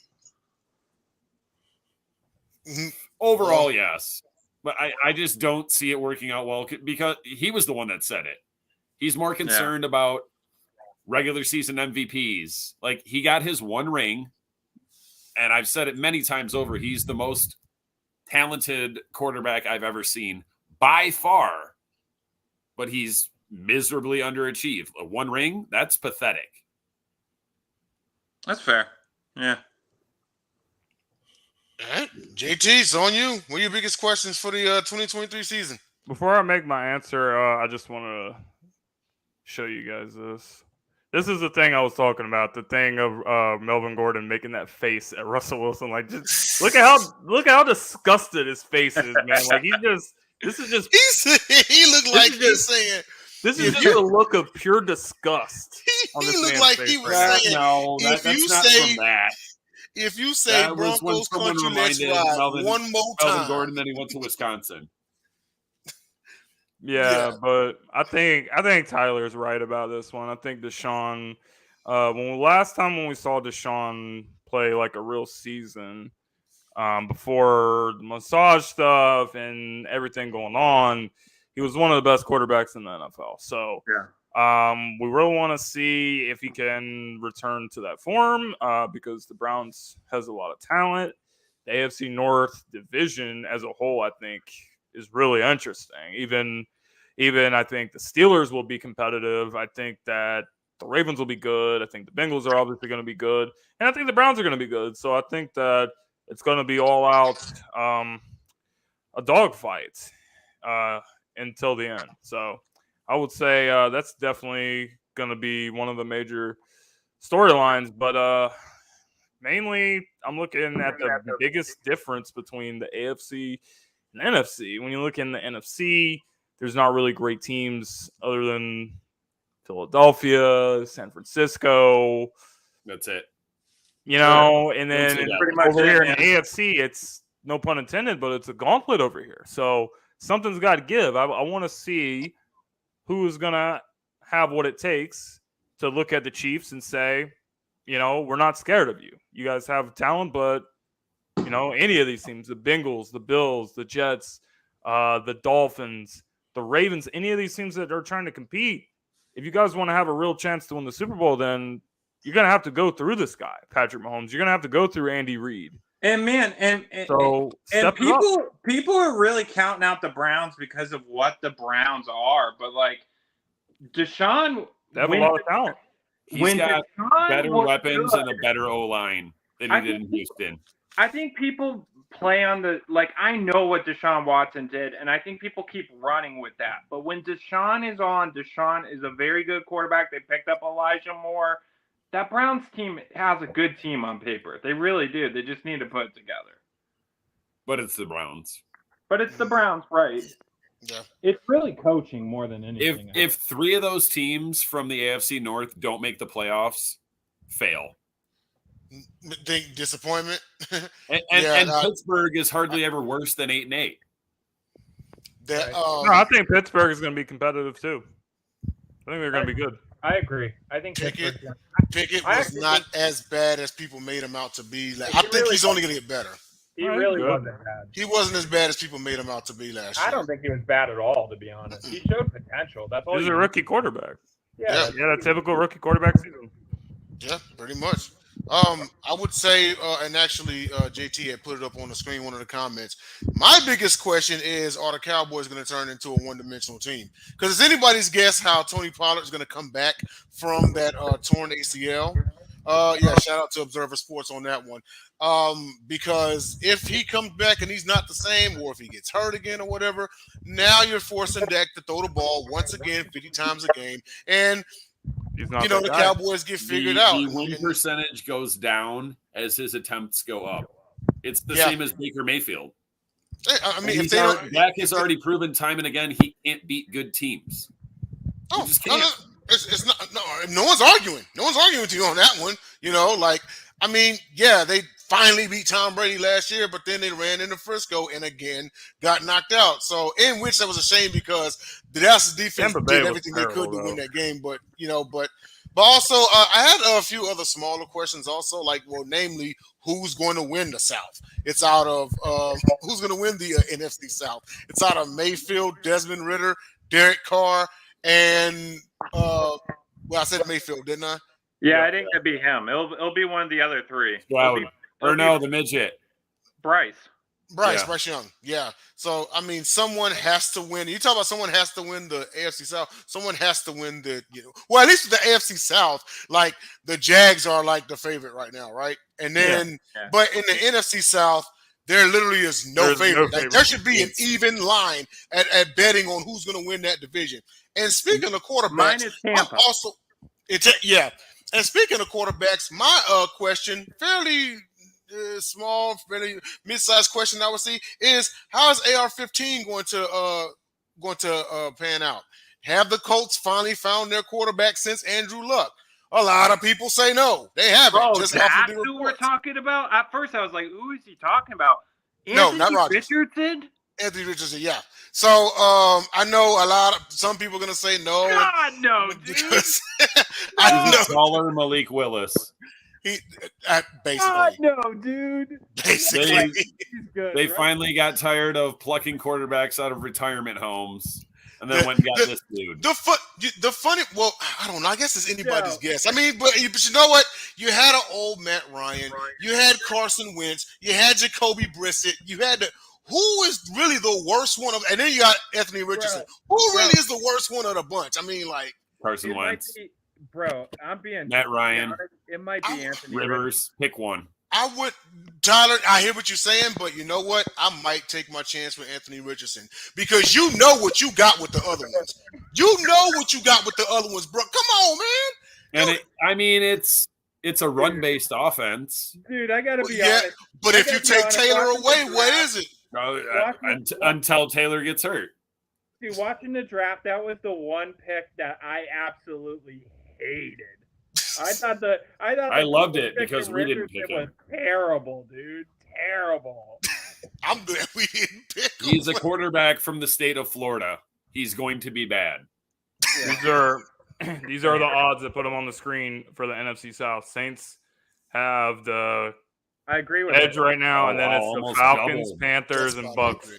Mhm. Overall, yes. But I just don't see it working out well because he was the one that said it. He's more concerned about regular season MVPs. Like he got his one ring, and I've said it many times over. He's the most talented quarterback I've ever seen by far, but he's miserably underachieved. A one ring, that's pathetic. That's fair. Yeah. All right. JT, it's on you. What are your biggest questions for the 2023 season? Before I make my answer, I just want to show you guys this. This is the thing I was talking about. The thing of Melvin Gordon making that face at Russell Wilson. Like, just look at how disgusted his face is, man. Like this is just He looked like is he's saying. this If is just you- a look of pure disgust. on He this looked man's like face he was right now. saying. No, if that's you not say- from that. If you say That was when Broncos someone country, let's reminded ride Melvin one more time. Gordon, then he went to Wisconsin. Yeah, Yeah. but I think Tyler's right about this one. I think Deshaun. Last time when we saw Deshaun play like a real season, before the massage stuff and everything going on, he was one of the best quarterbacks in the NFL. So we really want to see if he can return to that form because the Browns has a lot of talent. The AFC North division as a whole, I think, is really interesting. Even Even I think the Steelers will be competitive. I think that the Ravens will be good. I think the Bengals are obviously going to be good. And I think the Browns are going to be good. So I think that it's going to be all out a dogfight until the end. So I would say that's definitely going to be one of the major storylines. But mainly, I'm looking at the biggest difference between the AFC and NFC. When you look in the NFC, there's not really great teams other than Philadelphia, San Francisco. That's it. You know, and then pretty much over here in the AFC, it's no pun intended, but it's a gauntlet over here. So something's got to give. I want to see who's going to have what it takes to look at the Chiefs and say, you know, we're not scared of you. You guys have talent, but, you know, any of these teams, the Bengals, the Bills, the Jets, the Dolphins, the Ravens, any of these teams that are trying to compete, if you guys want to have a real chance to win the Super Bowl, then you're going to have to go through this guy, Patrick Mahomes. You're going to have to go through Andy Reid. And man, and people are really counting out the Browns because of what the Browns are, but like Deshaun, they have a lot of talent. He's got better weapons and a better O-line than he did in Houston. I think people play on the I know what Deshaun Watson did, and I think people keep running with that. But when Deshaun is on, Deshaun is a very good quarterback. They picked up Elijah Moore. That Browns team has a good team on paper. They really do. They just need to put it together. But it's the Browns. Right? Yeah. It's really coaching more than anything. If three of those teams from the AFC North don't make the playoffs, fail. Think disappointment. And Pittsburgh is hardly ever worse than 8-8. No, I think Pittsburgh is going to be competitive too. I think they're going to be good. I agree. I think Pickett was not as bad as people made him out to be. I think he's only going to get better. He really wasn't bad. He wasn't as bad as people made him out to be last year. I don't think he was bad at all, to be honest. He showed potential. That's all. He's a rookie quarterback. Yeah, a typical rookie quarterback season. Yeah, pretty much. I would say, and actually, JT had put it up on the screen, one of the comments. My biggest question is, are the Cowboys going to turn into a one-dimensional team? Because it's anybody's guess how Tony Pollard is going to come back from that torn ACL. Shout out to Observer Sports on that one. Because if he comes back and he's not the same, or if he gets hurt again or whatever, now you're forcing Dak to throw the ball once again 50 times a game. And the Cowboys get figured out. The win percentage goes down as his attempts go up. It's the same as Baker Mayfield. I mean, Dak has already proven time and again he can't beat good teams. Oh, he just can't. It's not. No one's arguing. No one's arguing with you on that one. They finally beat Tom Brady last year, but then they ran into Frisco and again got knocked out. So, in which that was a shame because the Dallas defense did everything they could to win that game. But also, I had a few other smaller questions also, namely, who's going to win the South? It's out of who's going to win the NFC South? It's out of Mayfield, Desmond Ridder, Derek Carr, and I said Mayfield, didn't I? Yeah, I think it'd be him. It'll be one of the other three. The midget. Bryce Young. Yeah. So, someone has to win. You talk about someone has to win the AFC South. Someone has to win at least the AFC South, the Jags are the favorite right now, right? And then, but in the NFC South, there literally is no favorite. There should be an even line at betting on who's going to win that division. And speaking of quarterbacks, And speaking of quarterbacks, my question, fairly small, fairly mid-sized question I would see is, how is AR-15 going to pan out? Have the Colts finally found their quarterback since Andrew Luck? A lot of people say no, they haven't. That's who we're talking about. At first, I was like, "Who is he talking about?" No, not Rodgers. Richardson. Anthony Richardson, yeah. So I know some people are gonna say no. God, no, dude. Because I know taller Malik Willis. He basically. God, no, dude. Basically, They finally got tired of plucking quarterbacks out of retirement homes, and then went and got this dude. The funny. Well, I don't know. I guess it's anybody's guess. But you know what? You had an old Matt Ryan. You had Carson Wentz. You had Jacoby Brissett. You had who is really the worst one of? And then you got Anthony Richardson. Who really is the worst one of the bunch? I mean, like Carson Wentz, bro. I'm being Matt Ryan, it might be Anthony Rivers. Pick one. I would, Tyler. I hear what you're saying, but you know what? I might take my chance with Anthony Richardson because you know what you got with the other ones. You know what you got with the other ones, bro. Come on, man. And it's a run-based offense. Dude, I gotta be honest. But if you take Taylor away, what is it? Until Taylor gets hurt. Dude, watching the draft, that was the one pick that I absolutely hated. I loved it because we didn't pick him. Was terrible, dude. Terrible. I'm glad we didn't pick him. He's a quarterback from the state of Florida. He's going to be bad. Yeah. These are the odds that put them on the screen for the NFC South. Saints have the edge right now, and then it's the Falcons, Panthers, and Bucks.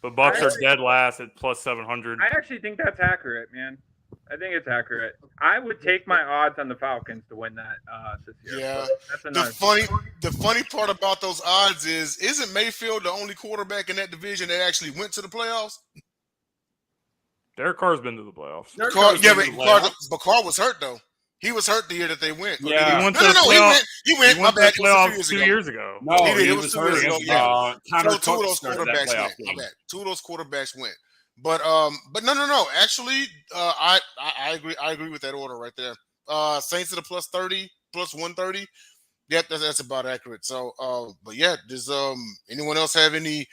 But Bucks are dead last at plus 700. I actually think that's accurate, man. I think it's accurate. I would take my odds on the Falcons to win that this year. Yeah. That's the funny part about those odds isn't Mayfield the only quarterback in that division that actually went to the playoffs? Derek Carr's been to the playoffs. But Carr was hurt though. He was hurt the year that they went. Yeah, he went. He went. My bad. 2 years ago. No, he was 2 years ago. Yeah. So two of those quarterbacks went. My bad. Two of those quarterbacks went. But no. Actually, I agree with that order right there. Saints at a plus 30, plus 130. Yep, that's about accurate. So, but yeah, does anyone else have any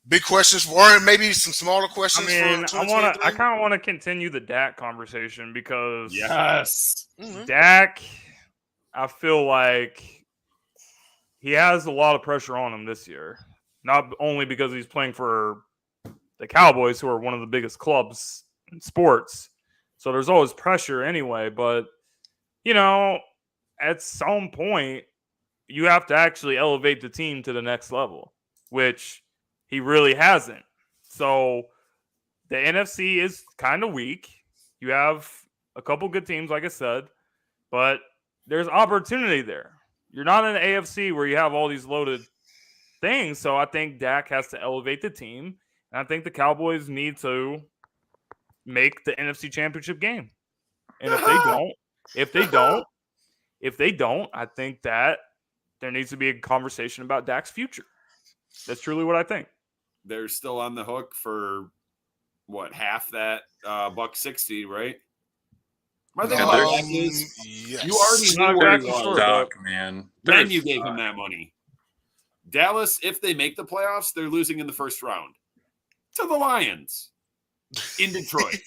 big questions or maybe some smaller questions? I kind of want to continue the Dak conversation because Dak, I feel like he has a lot of pressure on him this year. Not only because he's playing for the Cowboys, who are one of the biggest clubs in sports. So there's always pressure anyway. But, at some point, you have to actually elevate the team to the next level, which he really hasn't. So the NFC is kind of weak. You have a couple good teams, like I said, but there's opportunity there. You're not in the AFC where you have all these loaded things. So I think Dak has to elevate the team. And I think the Cowboys need to make the NFC Championship game. And if they don't, I think that there needs to be a conversation about Dak's future. That's truly what I think. They're still on the hook for half that $160, right? My thing about Dak is you already knew where he was, man. Then you gave him that money. Dallas, if they make the playoffs, they're losing in the first round to the Lions in Detroit.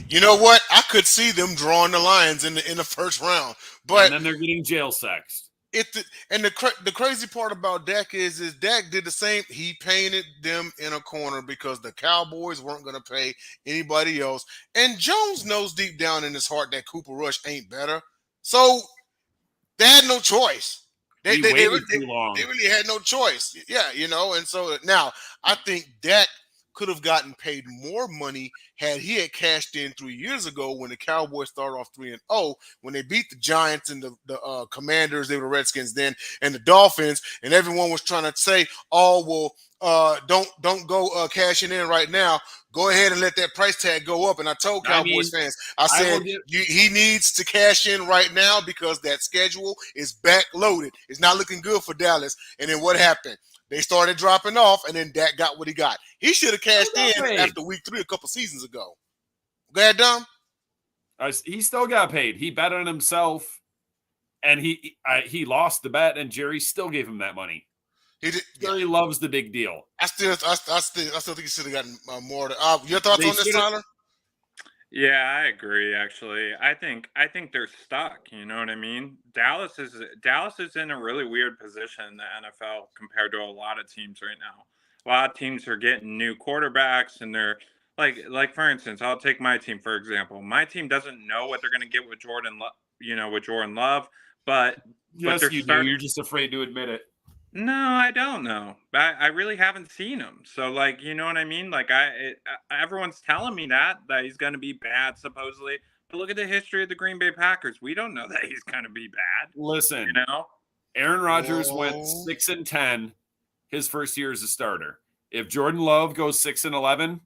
You know what? I could see them drawing the Lions in the first round, but and then they're getting jail sexed. The crazy part about Dak is Dak did the same. He painted them in a corner because the Cowboys weren't going to pay anybody else. And Jones knows deep down in his heart that Cooper Rush ain't better. So they had no choice. They really had no choice. Yeah, and so now I think Dak could have gotten paid more money had he had cashed in 3 years ago when the Cowboys started off 3-0, when they beat the Giants and the Commanders, they were the Redskins then, and the Dolphins, and everyone was trying to say, don't go cashing in right now. Go ahead and let that price tag go up. And I told Cowboys fans, I said, he needs to cash in right now because that schedule is backloaded. It's not looking good for Dallas. And then what happened? They started dropping off, and then Dak got what he got. He should have cashed in after week 3 a couple seasons ago. Go ahead, Dom. He still got paid. He bet on himself, and he lost the bet, and Jerry still gave him that money. Jerry loves the big deal. I still think he should have gotten more. Your thoughts on this, Tyler? Yeah, I agree. Actually, I think they're stuck. You know what I mean? Dallas is in a really weird position in the NFL compared to a lot of teams right now. A lot of teams are getting new quarterbacks, and they're like for instance, I'll take my team for example. My team doesn't know what they're going to get with Jordan Love, but yes, you do. You're just afraid to admit it. No, I don't know. I really haven't seen him. So, you know what I mean? Everyone's telling me that he's going to be bad, supposedly. But look at the history of the Green Bay Packers. We don't know that he's going to be bad. Listen, Aaron Rodgers went 6-10 his first year as a starter. If Jordan Love goes 6-11,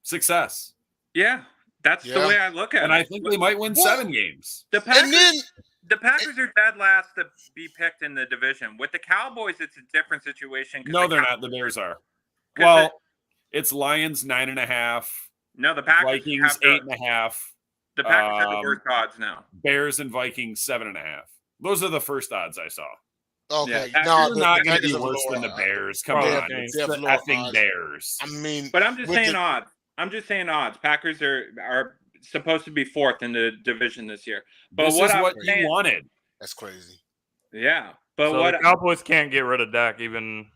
success. Yeah, that's the way I look at it. And I think they might win 7 games. The Packers are dead last to be picked in the division. With the Cowboys, it's a different situation. No, they're not. The Bears are. Well, it's Lions 9.5. No, the Packers Vikings 8.5. The Packers have the worst odds now. Bears and Vikings 7.5. Those are the first odds I saw. Okay, they're not going to be worse than the Bears. Come on, it's the effing Bears. I mean, but I'm just saying odds. Packers are supposed to be 4th in the division this year. But this is what you wanted. That's crazy. Yeah, but so the Cowboys can't get rid of Dak even.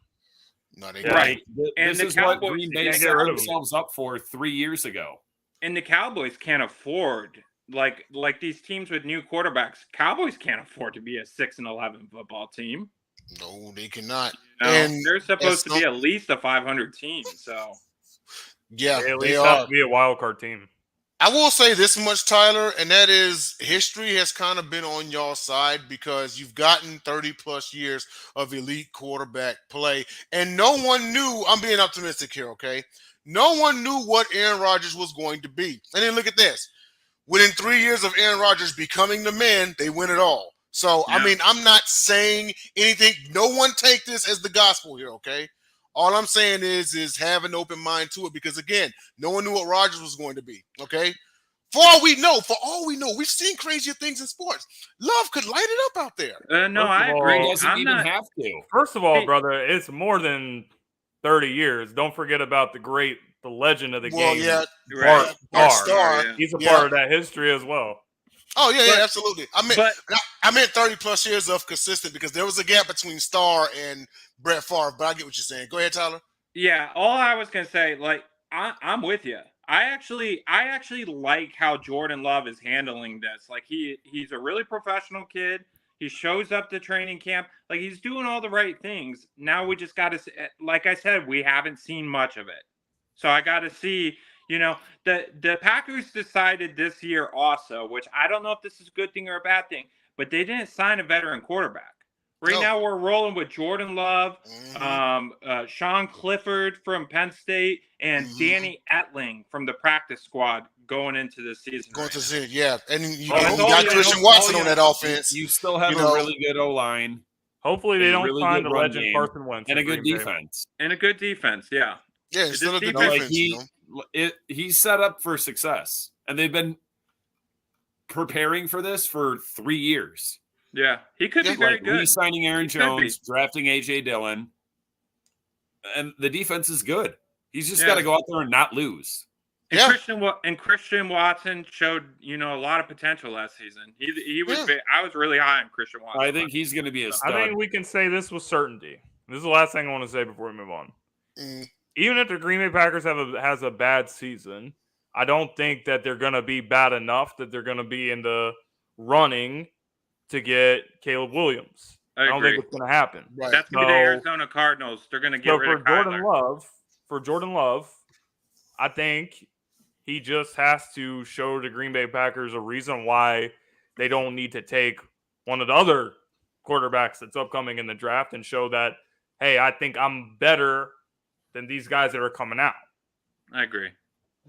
No, they right. And this the is Cowboys what Green Bay set themselves up for 3 years ago. And the Cowboys can't afford like these teams with new quarterbacks. Cowboys can't afford to be a 6-11 football team. No, they cannot. You know, and they're supposed to be at least a 500 team. So yeah, they at least have to be a wild card team. I will say this much, Tyler, and that is history has kind of been on y'all's side because you've gotten 30-plus years of elite quarterback play, and no one knew – I'm being optimistic here, okay? No one knew what Aaron Rodgers was going to be. And then look at this. Within 3 years of Aaron Rodgers becoming the man, they win it all. So, yeah. I mean, I'm not saying anything. No one take this as the gospel here, okay? All I'm saying is have an open mind to it because, again, no one knew what Rodgers was going to be, okay? For all we know, we've seen crazier things in sports. Love could light it up out there. No, I agree. He doesn't even have to. First of all, brother, it's more than 30 years. Don't forget about the legend of the game. Yeah, Bart Starr. Yeah. He's a part of that history as well. Oh, yeah, absolutely. I meant 30-plus years of consistent because there was a gap between Starr and Brett Favre, but I get what you're saying. Go ahead, Tyler. Yeah, all I was going to say, I'm with you. I actually like how Jordan Love is handling this. Like, he's a really professional kid. He shows up to training camp. Like, he's doing all the right things. Now we just got to, like I said, we haven't seen much of it. So I got to see, the Packers decided this year also, which I don't know if this is a good thing or a bad thing, but they didn't sign a veteran quarterback. Right now we're rolling with Jordan Love, Sean Clifford from Penn State, and Danny Etling from the practice squad going into the season. Yeah. And you got Christian Watson on that offense. You still have a really good O-line. Hopefully they don't find the legend Carson Wentz. And a good defense. And a good defense, yeah. Yeah, it's still a good defense. He's set up for success. And they've been preparing for this for 3 years. Yeah, he could be very good. Re-signing Aaron Jones, drafting A.J. Dillon, and the defense is good. He's just got to go out there and not lose. And Christian Watson showed, a lot of potential last season. He was. I was really high on Christian Watson. I think he's going to be a stud. I think we can say this with certainty. This is the last thing I want to say before we move on. Even if the Green Bay Packers has a bad season, I don't think that they're going to be bad enough that they're going to be in the running to get Caleb Williams. I don't think it's going to happen. Right. That's going to be the Arizona Cardinals. They're going to get rid of Kyler. For Jordan Love, I think he just has to show the Green Bay Packers a reason why they don't need to take one of the other quarterbacks that's upcoming in the draft and show that, hey, I think I'm better than these guys that are coming out. I agree.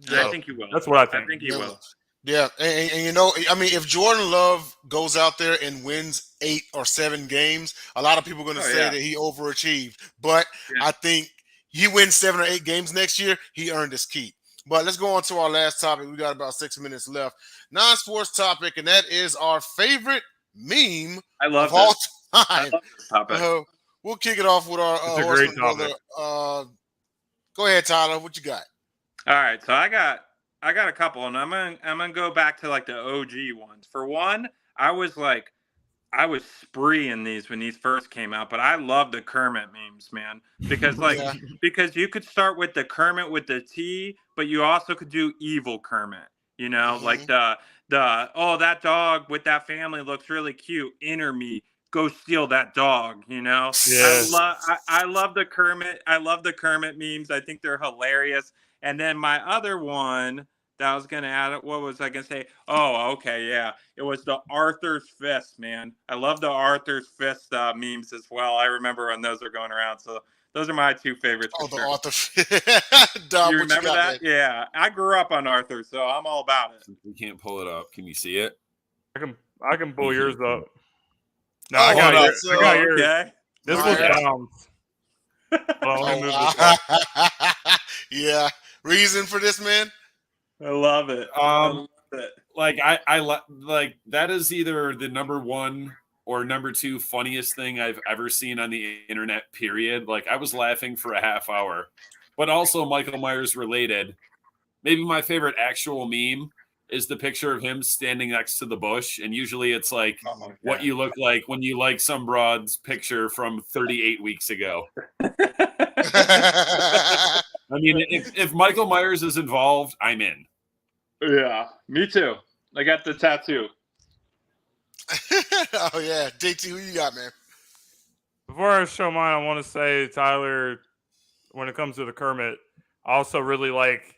Yeah. I think he will. That's what I think. I think he will. Yeah, and if Jordan Love goes out there and wins 8 or 7 games, a lot of people are going to say that he overachieved. But I think he wins 7 or 8 games next year, he earned his keep. But let's go on to our last topic. We got about 6 minutes left. Non-sports topic, and that is our favorite meme of all time. I love this topic. We'll kick it off with our horseman brother. Go ahead, Tyler. What you got? All right, so I got a couple, and I'm gonna go back to like the OG ones. For one, I was spreeing these when these first came out, but I love the Kermit memes, man, because because you could start with the Kermit with the T, but you also could do evil Kermit. Like the that dog with that family looks really cute. Enter me. Go steal that dog. Yes. I love the Kermit. I love the Kermit memes. I think they're hilarious. And then my other one that I was gonna add it. What was I gonna say? Oh, okay, yeah. It was the Arthur's Fist, man. I love the Arthur's Fist memes as well. I remember when those were going around. So those are my two favorites. Oh, For the sure. Arthur. Dog, You what remember got, that? man? Yeah, I grew up on Arthur, so I'm all about it. We can't pull it up. Can you see it? I can pull yours up. No, Oh, I got hold yours. up. I got yours. Okay. This All was right. Dom's. Hold on, let me move this Oh, up. yeah. Reason for this, man? I love it. I love it. Like like that is either the number one or number two funniest thing I've ever seen on the internet, period. Like, I was laughing for a half hour. But also Michael Myers related. Maybe my favorite actual meme is the picture of him standing next to the bush, and usually it's like what you look like when you like some broad's picture from 38 weeks ago. I mean, if Michael Myers is involved, I'm in. Yeah, me too. I got the tattoo. Oh, yeah. JT, who you got, man? Before I show mine, I want to say, Tyler, when it comes to the Kermit, I also really like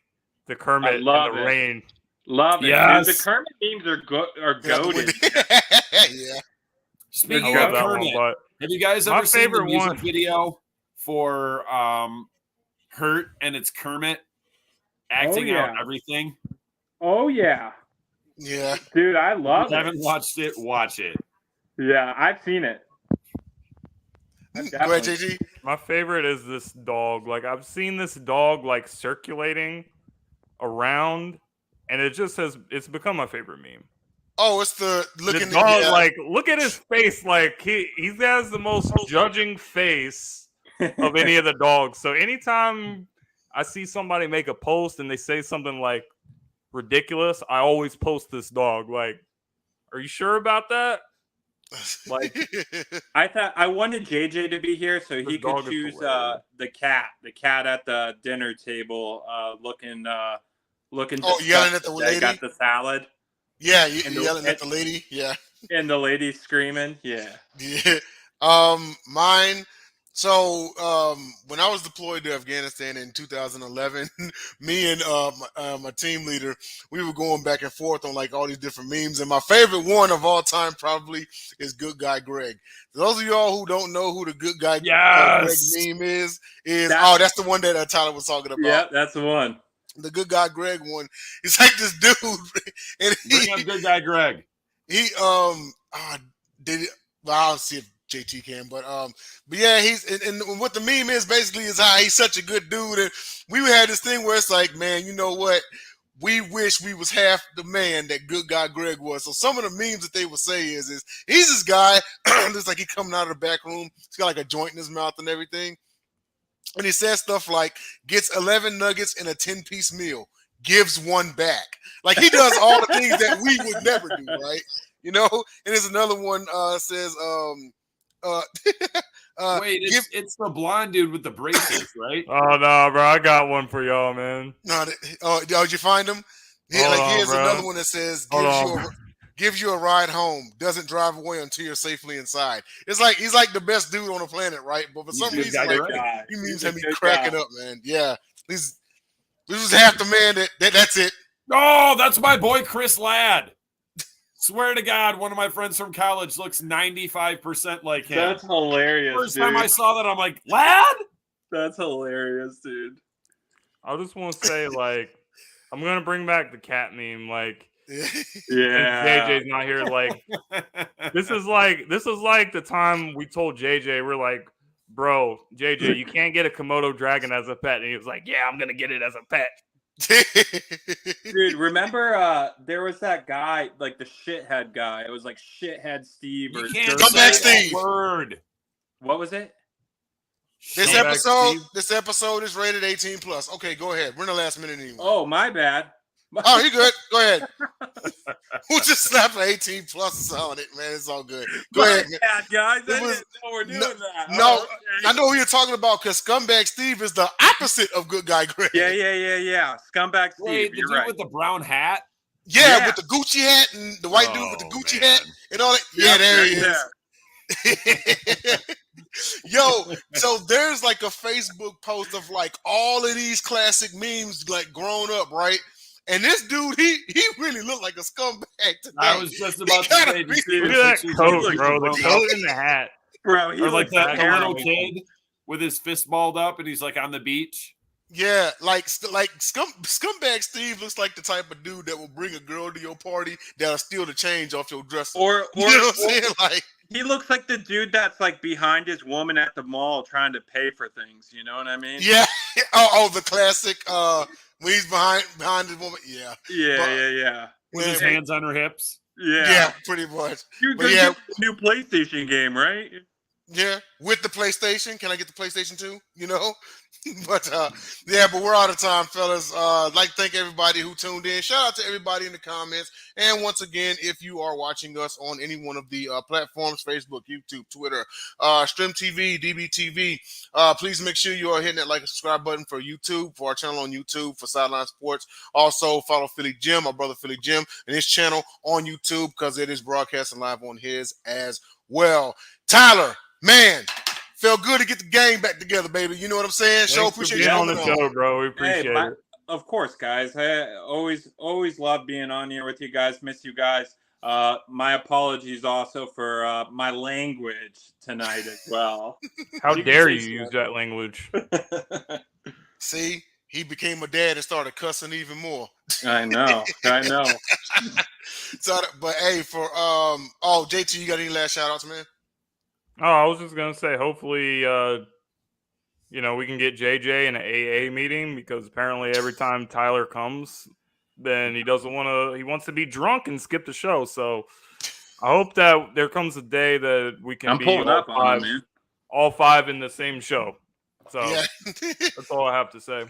the Kermit in the love it. rain. Love it. Yes. Dude, the Kermit memes are goated. Yeah. Speaking I of love that one, Kermit, but have you guys my ever seen the favorite music one- video for Hurt and it's Kermit acting out yeah. everything? Oh yeah, Yeah. dude, I love If you it. haven't watched it, watch it. Yeah, I've seen it. Go ahead, Definitely. JT. my favorite is this dog. Like, I've seen this dog like circulating around, and it's become my favorite meme. Oh, it's the looking The dog, yeah. like, look at his face. Like, he has the most judging face of any of the dogs. So anytime I see somebody make a post and they say something like ridiculous, I always post this dog. Like, are you sure about that? Like, I wanted JJ to be here so he This dog could is choose hilarious. the cat at the dinner table, looking Oh, yelling at the disgusted. They lady? got the salad Yeah, you And the- yelling at the lady. Yeah. and the lady screaming. Yeah. Yeah. Mine. So, when I was deployed to Afghanistan in 2011, me and my team leader, we were going back and forth on like all these different memes. And my favorite one of all time probably is Good Guy Greg. Those of y'all who don't know who the Good Guy Greg meme is that's the one that Tyler was talking about. Yeah, that's the one. The Good Guy Greg one. It's like this dude, and Bring up Good Guy Greg. he did it. Well, I'll see if JT can, but yeah, he's and what the meme is basically is how he's such a good dude, and we had this thing where it's like, man, you know what? We wish we was half the man that Good Guy Greg was. So some of the memes that they would say is he's this guy, looks like he coming out of the back room. He's got like a joint in his mouth and everything, and he says stuff like gets 11 nuggets in a 10-piece meal, gives one back. Like he does all the things that we would never do, right? You know. And there's another one says Wait, it's the blonde dude with the braces, right? oh no, bro, I got one for y'all, man. No, did you find him? Hold on, Here's bro. another one that says gives you a ride home, doesn't drive away until you're safely inside. It's like he's like the best dude on the planet, right? But for some reason, like, you memes have me cracking up, man. Yeah, this was half the man that's it. Oh, that's my boy Chris Ladd. Swear to God, one of my friends from college looks 95% like him. That's hilarious. First dude. time I saw that, I'm like, Ladd? That's hilarious, dude. I just want to say, like, I'm gonna bring back the cat meme. Like, Yeah. JJ's not here. Like, this is like the time we told JJ, we're like, bro, JJ, you can't get a Komodo dragon as a pet, and he was like, yeah, I'm gonna get it as a pet. Dude, remember there was that guy, like the shithead guy. It was like shithead Steve or You can't Come back, say Steve. that word. what was it? This Come back, episode Steve. is rated 18+. Okay, go ahead. We're in the last minute anyway. Oh, my bad. Oh, you good? Go ahead. We'll just slap an 18+ on it, man. It's all good. Go ahead, man. Yeah, guys, I It was- didn't know we're doing that. No, Oh, okay. I know who you're talking about because Scumbag Steve is the opposite of Good Guy Greg. Yeah. Scumbag Steve. Wait, the You're dude right. with the brown hat? Yeah, Yeah. with the Gucci hat and the white dude with the Oh, Gucci man. hat and all that. Yeah, there he right is. there. Yo, so there's like a Facebook post of like all of these classic memes like grown up, right? And this dude, he really looked like a scumbag today. I was just about to say, Look at that coat, bro. The coat and the hat. Bro, he Or like looks that little terrible. kid with his fist balled up and he's like on the beach. Yeah, like scumbag Steve looks like the type of dude that will bring a girl to your party that'll steal the change off your dresser. Or you know what I'm saying? Like, he looks like the dude that's like behind his woman at the mall trying to pay for things. You know what I mean? yeah. Oh, the classic. When he's behind his woman. Yeah. Yeah. With his hands on her hips. Yeah, pretty much. You're But gonna yeah. get the new PlayStation game, right? Yeah, with the PlayStation. Can I get the PlayStation 2? You know? But but we're out of time, fellas. I'd like to thank everybody who tuned in. Shout out to everybody in the comments. And once again, if you are watching us on any one of the platforms, Facebook, YouTube, Twitter, Stream TV, DBTV, please make sure you are hitting that like and subscribe button for YouTube, for our channel on YouTube, for Sideline Sports. Also, follow Philly Jim, our brother Philly Jim, and his channel on YouTube because it is broadcasting live on his as well. Tyler, man, felt good to get the gang back together, baby. You know what I'm saying? Thanks Show for appreciate being you on the coming show, bro. We appreciate it. Of course, guys. I always love being on here with you guys. Miss you guys. My apologies also for my language tonight as well. How dare you use that language? See, he became a dad and started cussing even more. I know. So, but hey, for JT, you got any last shout outs, man? Oh, I was just gonna say, hopefully, we can get JJ in an AA meeting because apparently every time Tyler comes, then he doesn't want to. He wants to be drunk and skip the show. So I hope that there comes a day that we can be all five in the same show. So that's all I have to say.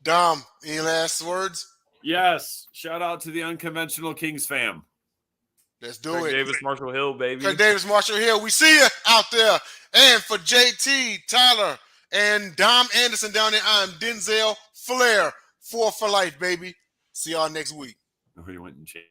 Dom, any last words? Yes. Shout out to the Unconventional Kings fam. Let's do Craig it. Davis, Marshall Hill, baby. Craig Davis, Marshall Hill. We see you out there. And for JT, Tyler, and Dom Anderson down there, I'm Denzel Flair. 4 for life, baby. See y'all next week. Oh, you went and changed.